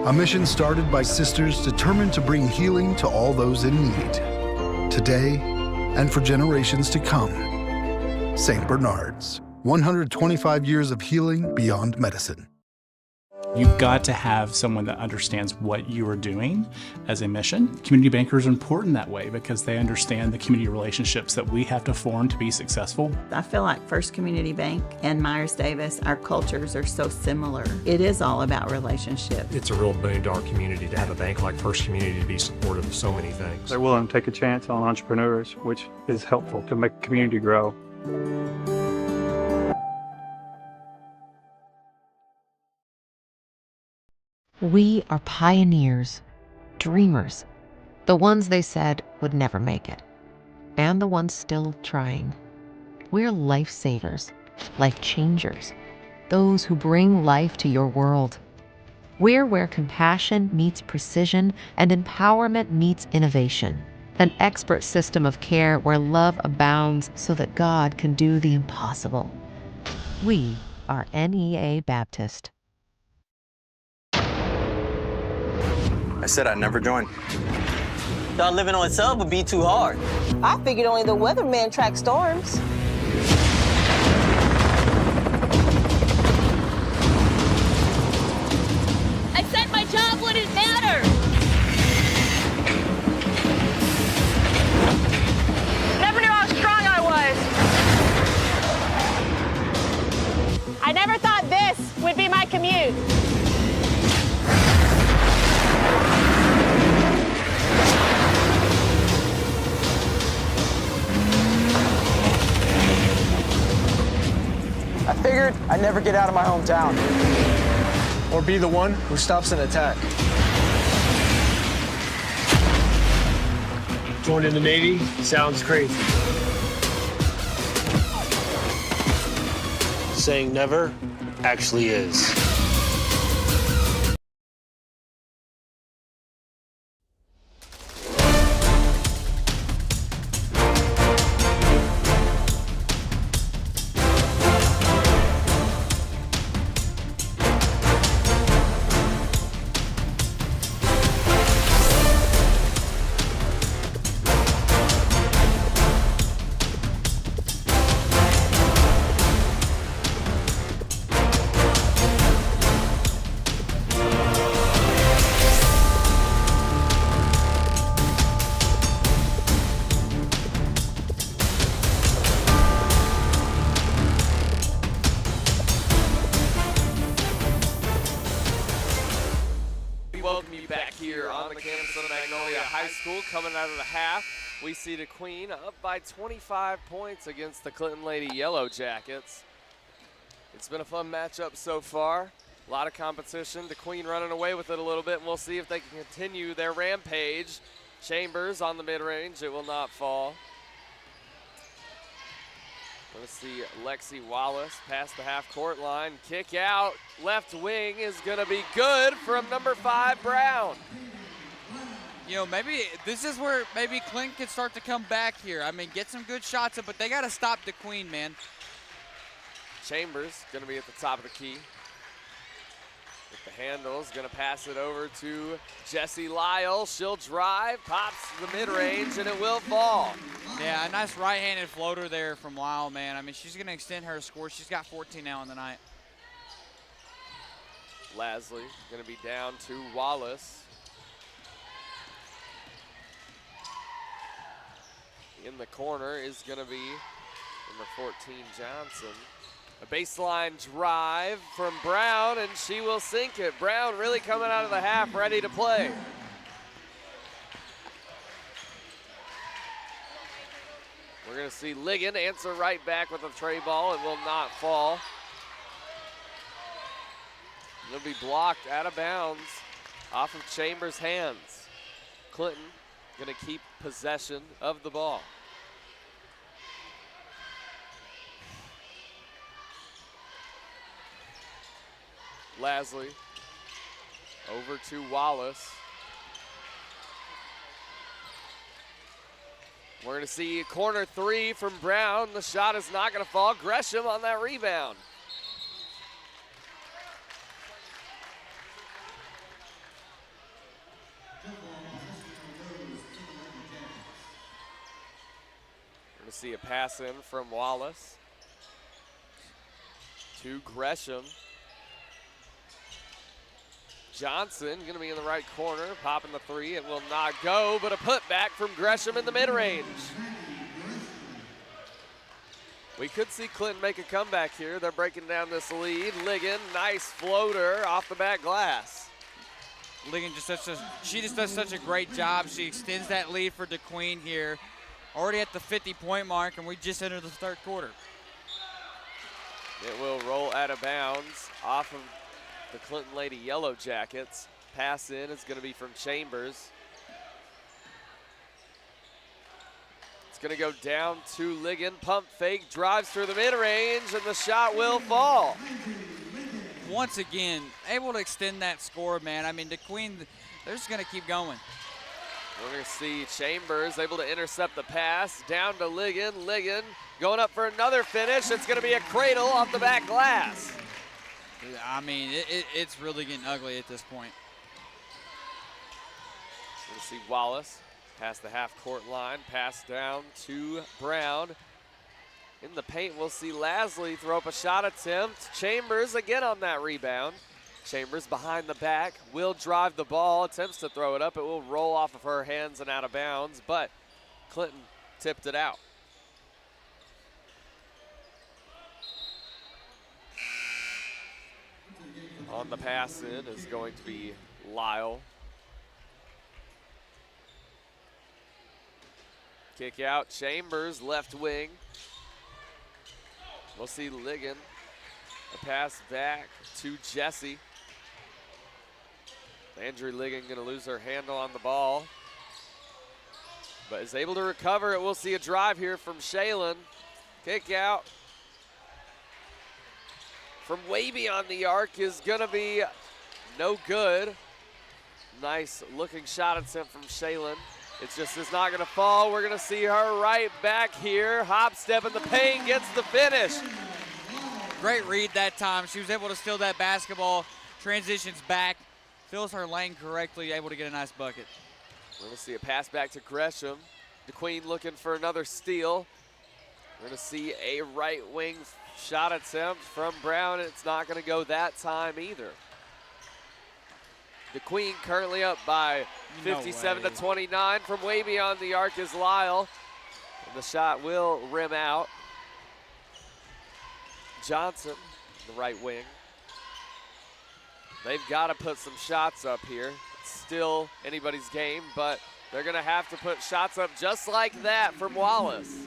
A mission started by sisters determined to bring healing to all those in need, today and for generations to come. St. Bernard's, 125 years of healing beyond medicine. You've got to have someone that understands what you are doing as a mission. Community bankers are important that way because they understand the community relationships that we have to form to be successful. I feel like First Community Bank and Myers Davis, our cultures are so similar. It is all about relationships. It's a real boon to our community to have a bank like First Community to be supportive of so many things. They're willing to take a chance on entrepreneurs, which is helpful to make the community grow. We are pioneers, dreamers, the ones they said would never make it, and the ones still trying. We're lifesavers, life changers, those who bring life to your world. We're where compassion meets precision and empowerment meets innovation, an expert system of care where love abounds so that God can do the impossible. We are NEA Baptist. I said I'd never join. Thought living on a sub would be too hard. I figured only the weatherman tracks storms. I said my job wouldn't matter. Never knew how strong I was. I never thought this would be my commute. I figured I'd never get out of my hometown. Or be the one who stops an attack. Joining the Navy sounds crazy. Saying never actually is. Welcome you back here on the campus of Magnolia High School. Coming out of the half, we see the Queen up by 25 points against the Clinton Lady Yellow Jackets. It's been a fun matchup so far. A lot of competition. The Queen running away with it a little bit, and we'll see if they can continue their rampage. Chambers on the mid-range. It will not fall. Let's see Lexi Wallace past the half-court line. Kick out. Left wing is going to be good from number 5, Brown. You know, maybe this is where maybe Clint could start to come back here. I mean, get some good shots up, but they got to stop the Queen, man. Chambers going to be at the top of the key. With the handles, going to pass it over to Jessie Lyle. She'll drive, pops the mid-range, and it will fall. Yeah, a nice right-handed floater there from Lyle, man. I mean, she's going to extend her score. She's got 14 now on the night. Lasley going to be down to Wallace. In the corner is going to be number 14, Johnson. A baseline drive from Brown, and she will sink it. Brown really coming out of the half, ready to play. We're going to see Ligon answer right back with a tray ball. It will not fall. It'll be blocked out of bounds off of Chambers' hands. Clinton going to keep possession of the ball. Lasley over to Wallace. We're going to see corner three from Brown. The shot is not going to fall. Gresham on that rebound. We're going to see a pass in from Wallace to Gresham. Johnson going to be in the right corner, popping the three. It will not go, but a putback from Gresham in the mid-range. We could see Clinton make a comeback here. They're breaking down this lead. Ligon, nice floater off the back glass. Ligon she just does such a great job. She extends that lead for DeQueen here. Already at the 50-point mark, and we just entered the third quarter. It will roll out of bounds off of the Clinton Lady Yellow Jackets. Pass in is going to be from Chambers. It's going to go down to Ligon. Pump fake, drives through the mid-range, and the shot will fall. Once again, able to extend that score, man. I mean, DeQueen, they're just going to keep going. We're going to see Chambers able to intercept the pass. Down to Ligon. Ligon going up for another finish. It's going to be a cradle off the back glass. I mean, it's really getting ugly at this point. We're going to see Wallace past the half-court line. Pass down to Brown. In the paint, we'll see Lasley throw up a shot attempt. Chambers again on that rebound. Chambers behind the back, will drive the ball, attempts to throw it up. It will roll off of her hands and out of bounds, but Clinton tipped it out. On the pass in is going to be Lyle. Kick out, Chambers, left wing. We'll see Ligon. A pass back to Jesse. Landry Ligon going to lose her handle on the ball, but is able to recover it. We'll see a drive here from Shaylin. Kick out from way beyond the arc is going to be no good. Nice looking shot attempt from Shaylin. It just is not going to fall. We're going to see her right back here. Hop step in the paint, gets the finish. Great read that time. She was able to steal that basketball, transitions back, fills her lane correctly, able to get a nice bucket. We're going to see a pass back to Gresham. DeQueen looking for another steal. We're going to see a right wing shot attempt from Brown. It's not going to go that time either. DeQueen currently up by 57-29 from way beyond the arc is Lyle. And the shot will rim out. Johnson, the right wing. They've got to put some shots up here. It's still anybody's game, but they're going to have to put shots up just like that from Wallace.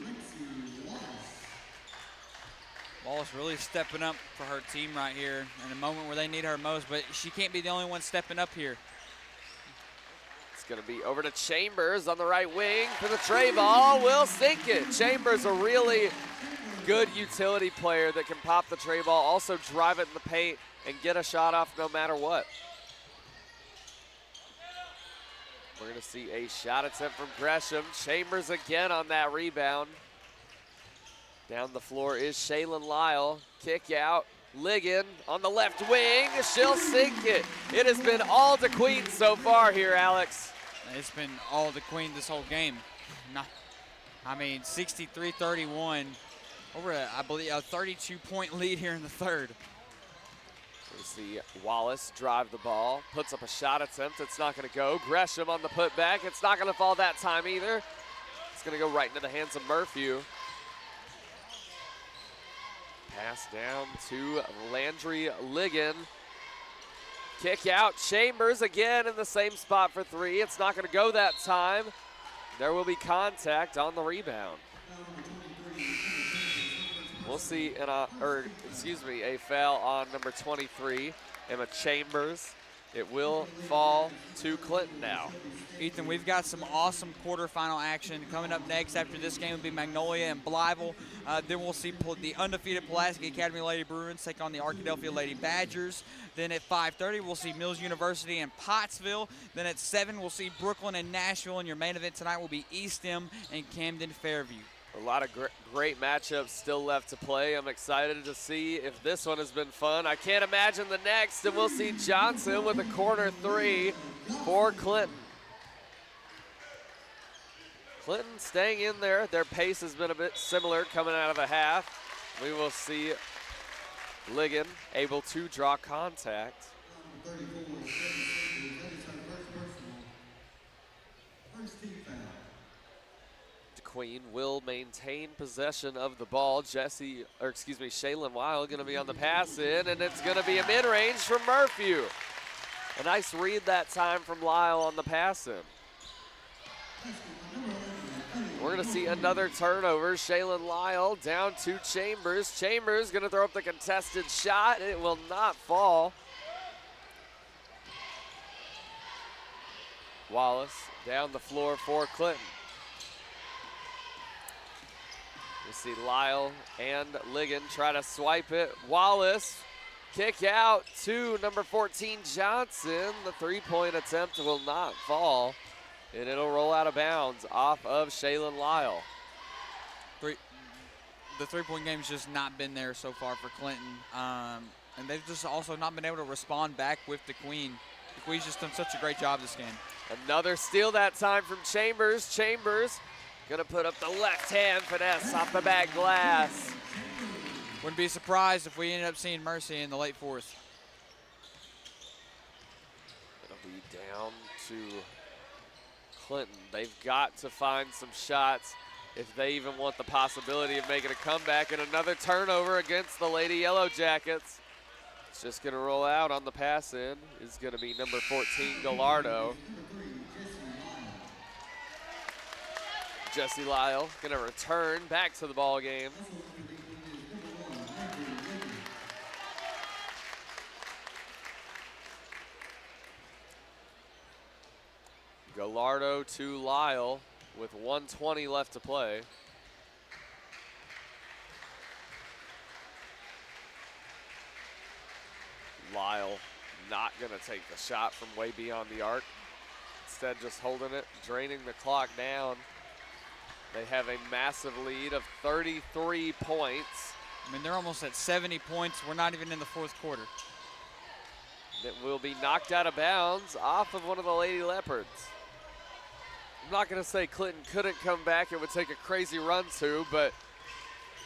Wallace really stepping up for her team right here in a moment where they need her most, but she can't be the only one stepping up here. It's going to be over to Chambers on the right wing for the tray ball. Will sink it. Chambers, a really good utility player that can pop the tray ball, also drive it in the paint and get a shot off no matter what. We're going to see a shot attempt from Gresham. Chambers again on that rebound. Down the floor is Shaylin Lyle. Kick out. Ligon on the left wing. She'll sink it. It has been all DeQueen so far here, Alex. It's been all DeQueen this whole game. I mean, 63-31. Over, I believe, a 32-point lead here in the third. We see Wallace drive the ball, puts up a shot attempt. It's not going to go. Gresham on the putback. It's not going to fall that time either. It's going to go right into the hands of Murphy. Pass down to Landry Ligon. Kick out. Chambers again in the same spot for three. It's not going to go that time. There will be contact on the rebound. We'll see a foul on number 23, Emma Chambers. It will fall to Clinton now. Ethan, we've got some awesome quarterfinal action coming up next. After this game will be Magnolia and Blytheville. Then we'll see the undefeated Pulaski Academy Lady Bruins take on the Arkadelphia Lady Badgers. Then at 5:30, we'll see Mills University and Pottsville. Then at 7, we'll see Brooklyn and Nashville. And your main event tonight will be East End and Camden Fairview. A lot of great matchups still left to play. I'm excited to see if this one has been fun. I can't imagine the next, and we'll see Johnson with a corner 3 for Clinton. Clinton staying in there. Their pace has been a bit similar coming out of the half. We will see Ligon able to draw contact. DeQueen will maintain possession of the ball. Shaylin Weil going to be on the pass in, and it's going to be a mid-range from Murphy. A nice read that time from Lyle on the pass in. We're going to see another turnover. Shaylin Lyle down to Chambers. Chambers going to throw up the contested shot. It will not fall. Wallace down the floor for Clinton. We see Lyle and Ligon try to swipe it. Wallace, kick out to number 14, Johnson. The three-point attempt will not fall, and it'll roll out of bounds off of Shaylin Lyle. The three-point game's just not been there so far for Clinton, and they've just also not been able to respond back with DeQueen. DeQueen's just done such a great job this game. Another steal that time from Chambers. Chambers gonna put up the left-hand finesse off the back glass. Wouldn't be surprised if we ended up seeing Mercy in the late fourth. It'll be down to Clinton. They've got to find some shots if they even want the possibility of making a comeback, and another turnover against the Lady Yellow Jackets. It's just gonna roll out on the pass in. Is gonna be number 14, Gallardo. Jesse Lyle gonna return back to the ball game. Gallardo to Lyle with 1:20 left to play. Lyle not gonna take the shot from way beyond the arc. Instead just holding it, draining the clock down. They have a massive lead of 33 points. I mean, they're almost at 70 points. We're not even in the fourth quarter. It will be knocked out of bounds off of one of the Lady Leopards. I'm not gonna say Clinton couldn't come back. It would take a crazy run to, but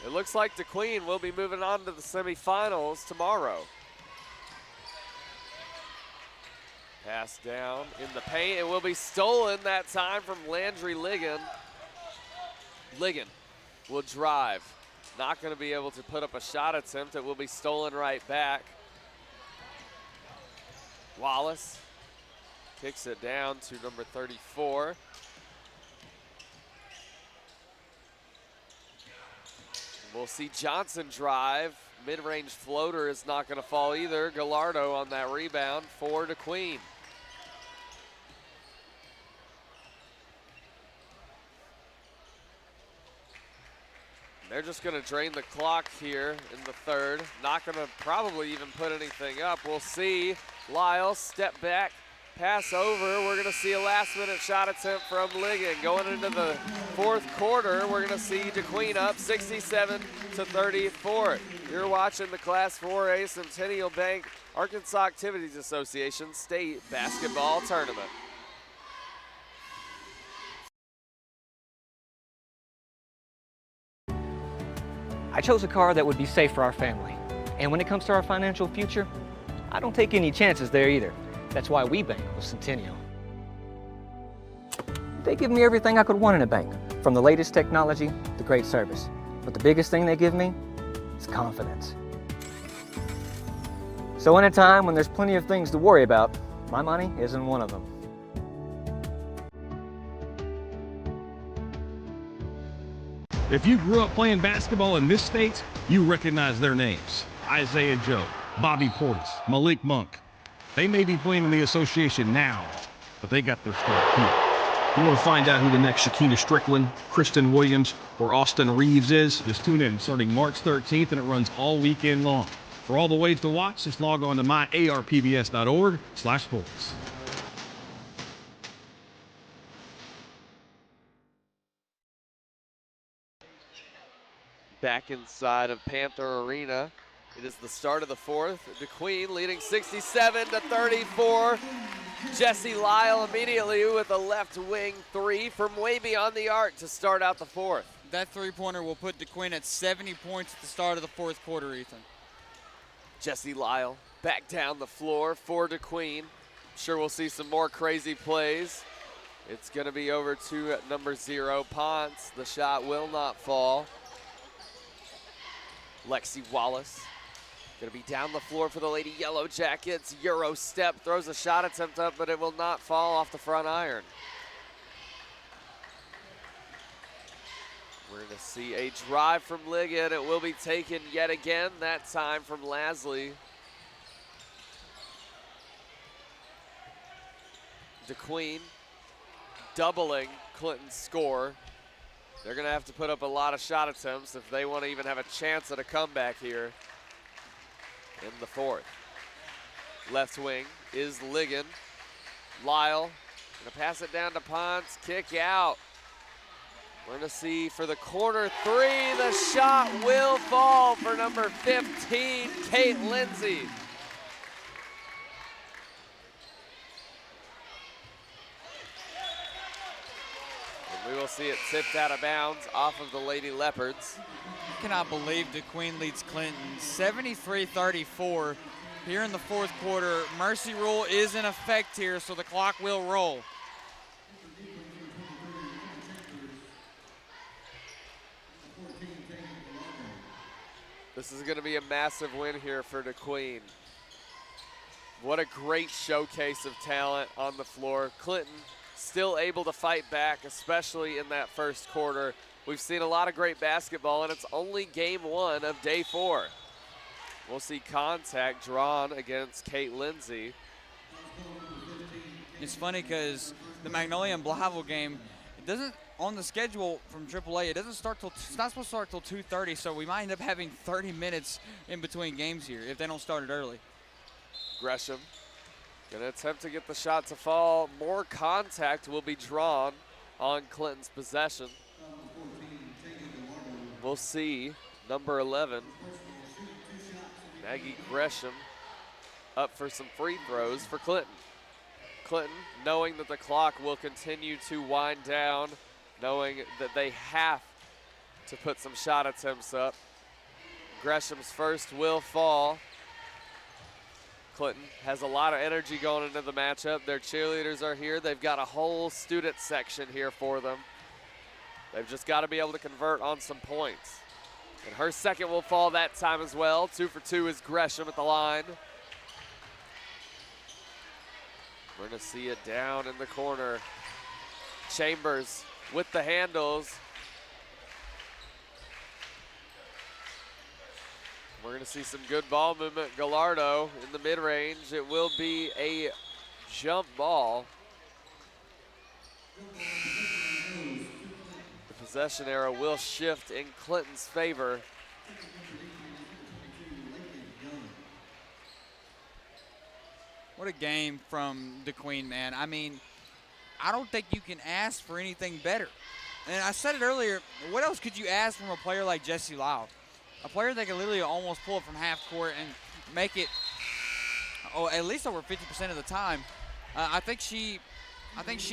it looks like DeQueen will be moving on to the semifinals tomorrow. Pass down in the paint. It will be stolen that time from Landry Ligon. Ligon will drive. Not going to be able to put up a shot attempt. It will be stolen right back. Wallace kicks it down to number 34. We'll see Johnson drive. Mid-range floater is not going to fall either. Gallardo on that rebound for DeQueen. They're just going to drain the clock here in the third. Not going to probably even put anything up. We'll see Lyle step back, pass over. We're going to see a last-minute shot attempt from Ligon. Going into the fourth quarter, we're going to see DeQueen up 67-34. You're watching the Class 4A Centennial Bank Arkansas Activities Association State Basketball Tournament. I chose a car that would be safe for our family. And when it comes to our financial future, I don't take any chances there either. That's why we bank with Centennial. They give me everything I could want in a bank, from the latest technology to great service. But the biggest thing they give me is confidence. So in a time when there's plenty of things to worry about, my money isn't one of them. If you grew up playing basketball in this state, you recognize their names. Isaiah Joe, Bobby Portis, Malik Monk. They may be playing in the association now, but they got their start here. You want to find out who the next Shakina Strickland, Kristen Williams, or Austin Reeves is? Just tune in starting March 13th, and it runs all weekend long. For all the ways to watch, just log on to myarpbs.org/sports. Back inside of Panther Arena. It is the start of the fourth. DeQueen leading 67-34. Jesse Lyle immediately with a left wing three from way beyond the arc to start out the fourth. That three-pointer will put DeQueen at 70 points at the start of the fourth quarter, Ethan. Jesse Lyle back down the floor for DeQueen. Sure we'll see some more crazy plays. It's going to be over to number 0, Ponce. The shot will not fall. Lexi Wallace going to be down the floor for the Lady Yellow Jackets. Euro step, throws a shot attempt up, but it will not fall off the front iron. We're going to see a drive from Ligon. It will be taken yet again, that time from Lasley. DeQueen doubling Clinton's score. They're going to have to put up a lot of shot attempts if they want to even have a chance at a comeback here in the fourth. Left wing is Ligon. Lyle going to pass it down to Ponce, kick out. We're going to see for the corner three, the shot will fall for number 15, Kate Lindsay. We will see it tipped out of bounds off of the Lady Leopards. I cannot believe DeQueen leads Clinton 73-34 here in the fourth quarter. Mercy rule is in effect here, so the clock will roll. This is going to be a massive win here for DeQueen. What a great showcase of talent on the floor. Clinton still able to fight back, especially in that first quarter. We've seen a lot of great basketball, and it's only game 1 of day 4. We'll see contact drawn against Kate Lindsay. It's funny because the Magnolia and Blavel game, it doesn't, on the schedule from AAA, it's not supposed to start till 2:30, so we might end up having 30 minutes in between games here if they don't start it early. Gresham going to attempt to get the shot to fall. More contact will be drawn on Clinton's possession. We'll see number 11, Maggie Gresham, up for some free throws for Clinton. Clinton, knowing that the clock will continue to wind down, knowing that they have to put some shot attempts up. Gresham's first will fall. Clinton has a lot of energy going into the matchup. Their cheerleaders are here. They've got a whole student section here for them. They've just got to be able to convert on some points. And her second will fall that time as well. 2 for 2 is Gresham at the line. We're going to see it down in the corner. Chambers with the handles. We're going to see some good ball movement. Gallardo in the mid-range. It will be a jump ball. The possession arrow will shift in Clinton's favor. What a game from DeQueen, man. I mean, I don't think you can ask for anything better. And I said it earlier, what else could you ask from a player like Jesse Lyle? A player that can literally almost pull it from half court and make it, at least over 50% of the time. I think she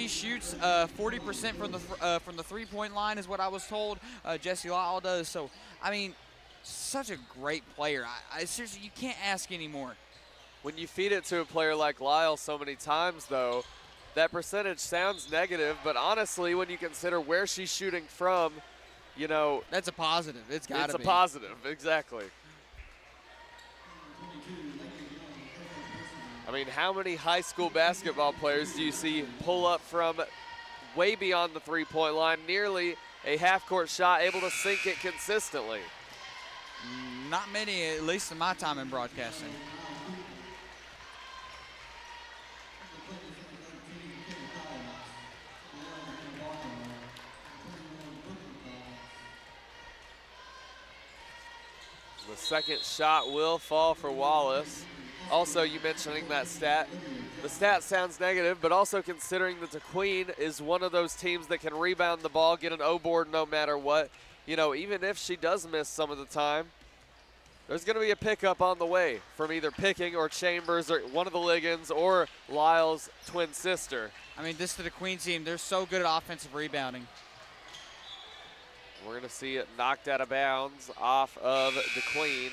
shoots 40% from the three-point line is what I was told. Jesse Lyle does. So, I mean, such a great player. Seriously, you can't ask anymore. When you feed it to a player like Lyle so many times, though, that percentage sounds negative. But honestly, when you consider where she's shooting from, you know, that's a positive. It's got to be. It's a positive, exactly. I mean, how many high school basketball players do you see pull up from way beyond the three-point line, nearly a half-court shot, able to sink it consistently? Not many, at least in my time in broadcasting. The second shot will fall for Wallace. Also, you mentioning that stat. The stat sounds negative, but also considering that the Queen is one of those teams that can rebound the ball, get an O board no matter what. You know, even if she does miss some of the time, there's going to be a pickup on the way from either Picking or Chambers or one of the Liggins or Lyle's twin sister. I mean, this is the Queen team. They're so good at offensive rebounding. We're going to see it knocked out of bounds off of DeQueen.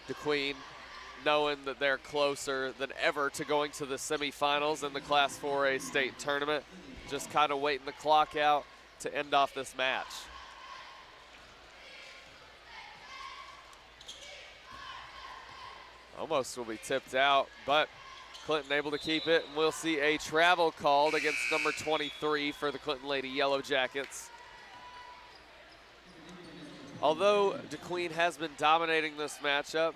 DeQueen knowing that they're closer than ever to going to the semifinals in the Class 4A state tournament. Just kind of waiting the clock out to end off this match. Almost will be tipped out, but Clinton able to keep it, and we'll see a travel called against number 23 for the Clinton Lady Yellow Jackets. Although DeQueen has been dominating this matchup,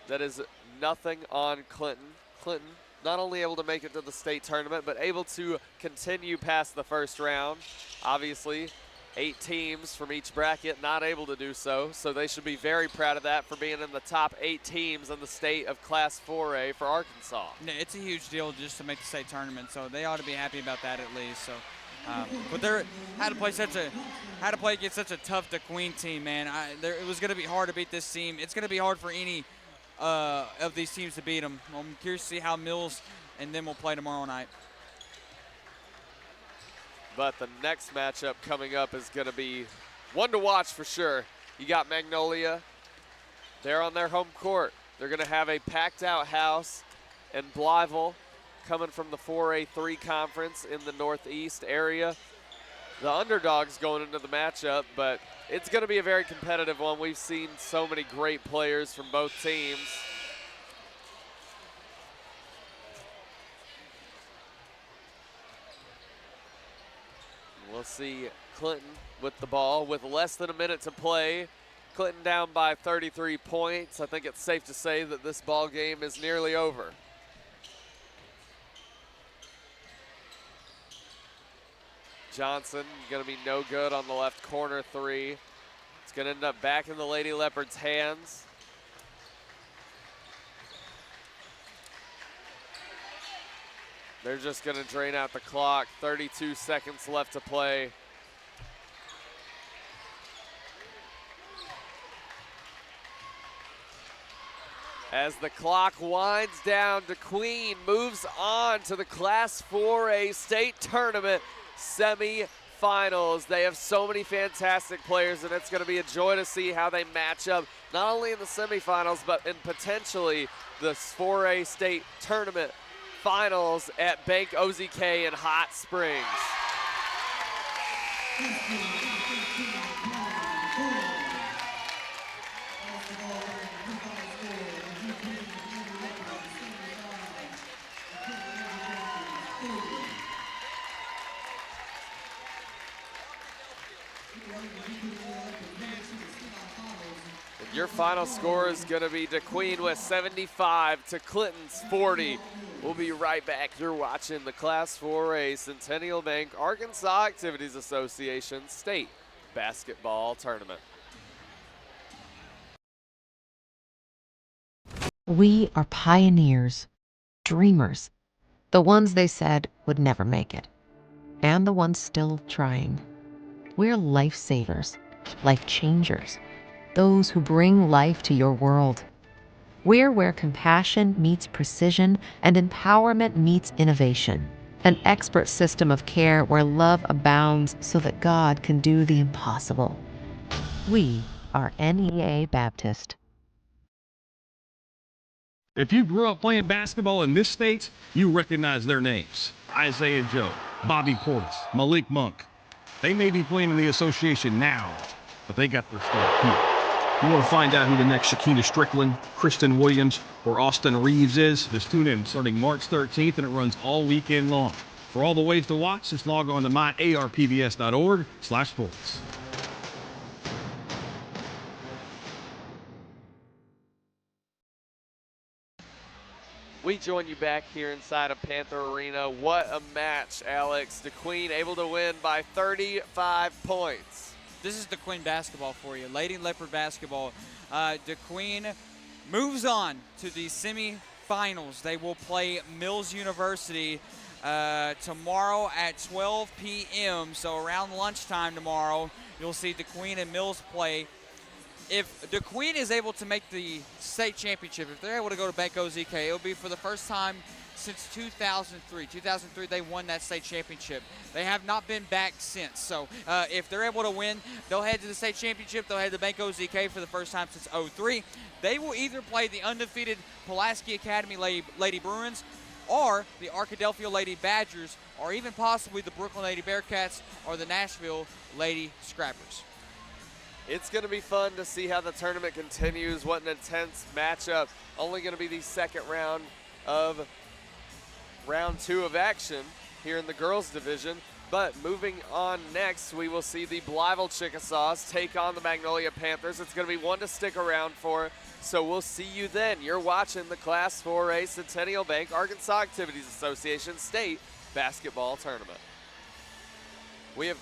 that is nothing on Clinton. Clinton not only able to make it to the state tournament, but able to continue past the first round. Obviously, 8 teams from each bracket not able to do so, so they should be very proud of that for being in the top 8 teams in the state of Class 4A for Arkansas. It's a huge deal just to make the state tournament, so they ought to be happy about that at least. So, but had to play against such a tough DeQueen team, man. It was going to be hard to beat this team. It's going to be hard for any of these teams to beat them. I'm curious to see how Mills and them will play tomorrow night. But the next matchup coming up is going to be one to watch for sure. You got Magnolia. They're on their home court. They're going to have a packed out house in Blytheville, coming from the 4A3 conference in the Northeast area. The underdogs going into the matchup, but it's going to be a very competitive one. We've seen so many great players from both teams. We'll see Clinton with the ball with less than a minute to play. Clinton down by 33 points. I think it's safe to say that this ball game is nearly over. Johnson going to be no good on the left corner 3. It's going to end up back in the Lady Leopards' hands. They're just going to drain out the clock. 32 seconds left to play. As the clock winds down, DeQueen moves on to the Class 4A state tournament semi-finals. They have so many fantastic players, and it's going to be a joy to see how they match up, not only in the semifinals, but in potentially the 4A state tournament finals at Bank OZK in Hot Springs. And your final score is going to be DeQueen with 75 to Clinton's 40. We'll be right back. You're watching the Class 4A Centennial Bank Arkansas Activities Association State Basketball Tournament. We are pioneers, dreamers, the ones they said would never make it, and the ones still trying. We're lifesavers, life changers, those who bring life to your world. We're where compassion meets precision and empowerment meets innovation. An expert system of care where love abounds so that God can do the impossible. We are NEA Baptist. If you grew up playing basketball in this state, you recognize their names. Isaiah Joe, Bobby Portis, Malik Monk. They may be playing in the association now, but they got their start here. You want to find out who the next Shakina Strickland, Kristen Williams, or Austin Reeves is? Just tune in starting March 13th, and it runs all weekend long. For all the ways to watch, just log on to myarpbs.org/sports. We join you back here inside of Panther Arena. What a match, Alex. DeQueen able to win by 35 points. this is DeQueen basketball for you. Lady Leopard basketball. DeQueen moves on to the semifinals. They will play Mills University tomorrow at 12 p.m. So around lunchtime tomorrow, you'll see DeQueen and Mills play. If DeQueen is able to make the state championship, if they're able to go to Bank OZK, it'll be for the first time since 2003. 2003, they won that state championship. They have not been back since. So if they're able to win, they'll head to the state championship. They'll head to Bank OZK for the first time since 2003. They will either play the undefeated Pulaski Academy Lady Bruins or the Arkadelphia Lady Badgers, or even possibly the Brooklyn Lady Bearcats or the Nashville Lady Scrappers. It's going to be fun to see how the tournament continues. What an intense matchup. Only going to be the second round of round 2 of action here in the girls division. But moving on next, we will see the Blytheville Chickasaws take on the Magnolia Panthers. It's going to be one to stick around for, so we'll see you then. You're watching the Class 4A Centennial Bank Arkansas Activities Association State Basketball Tournament. We have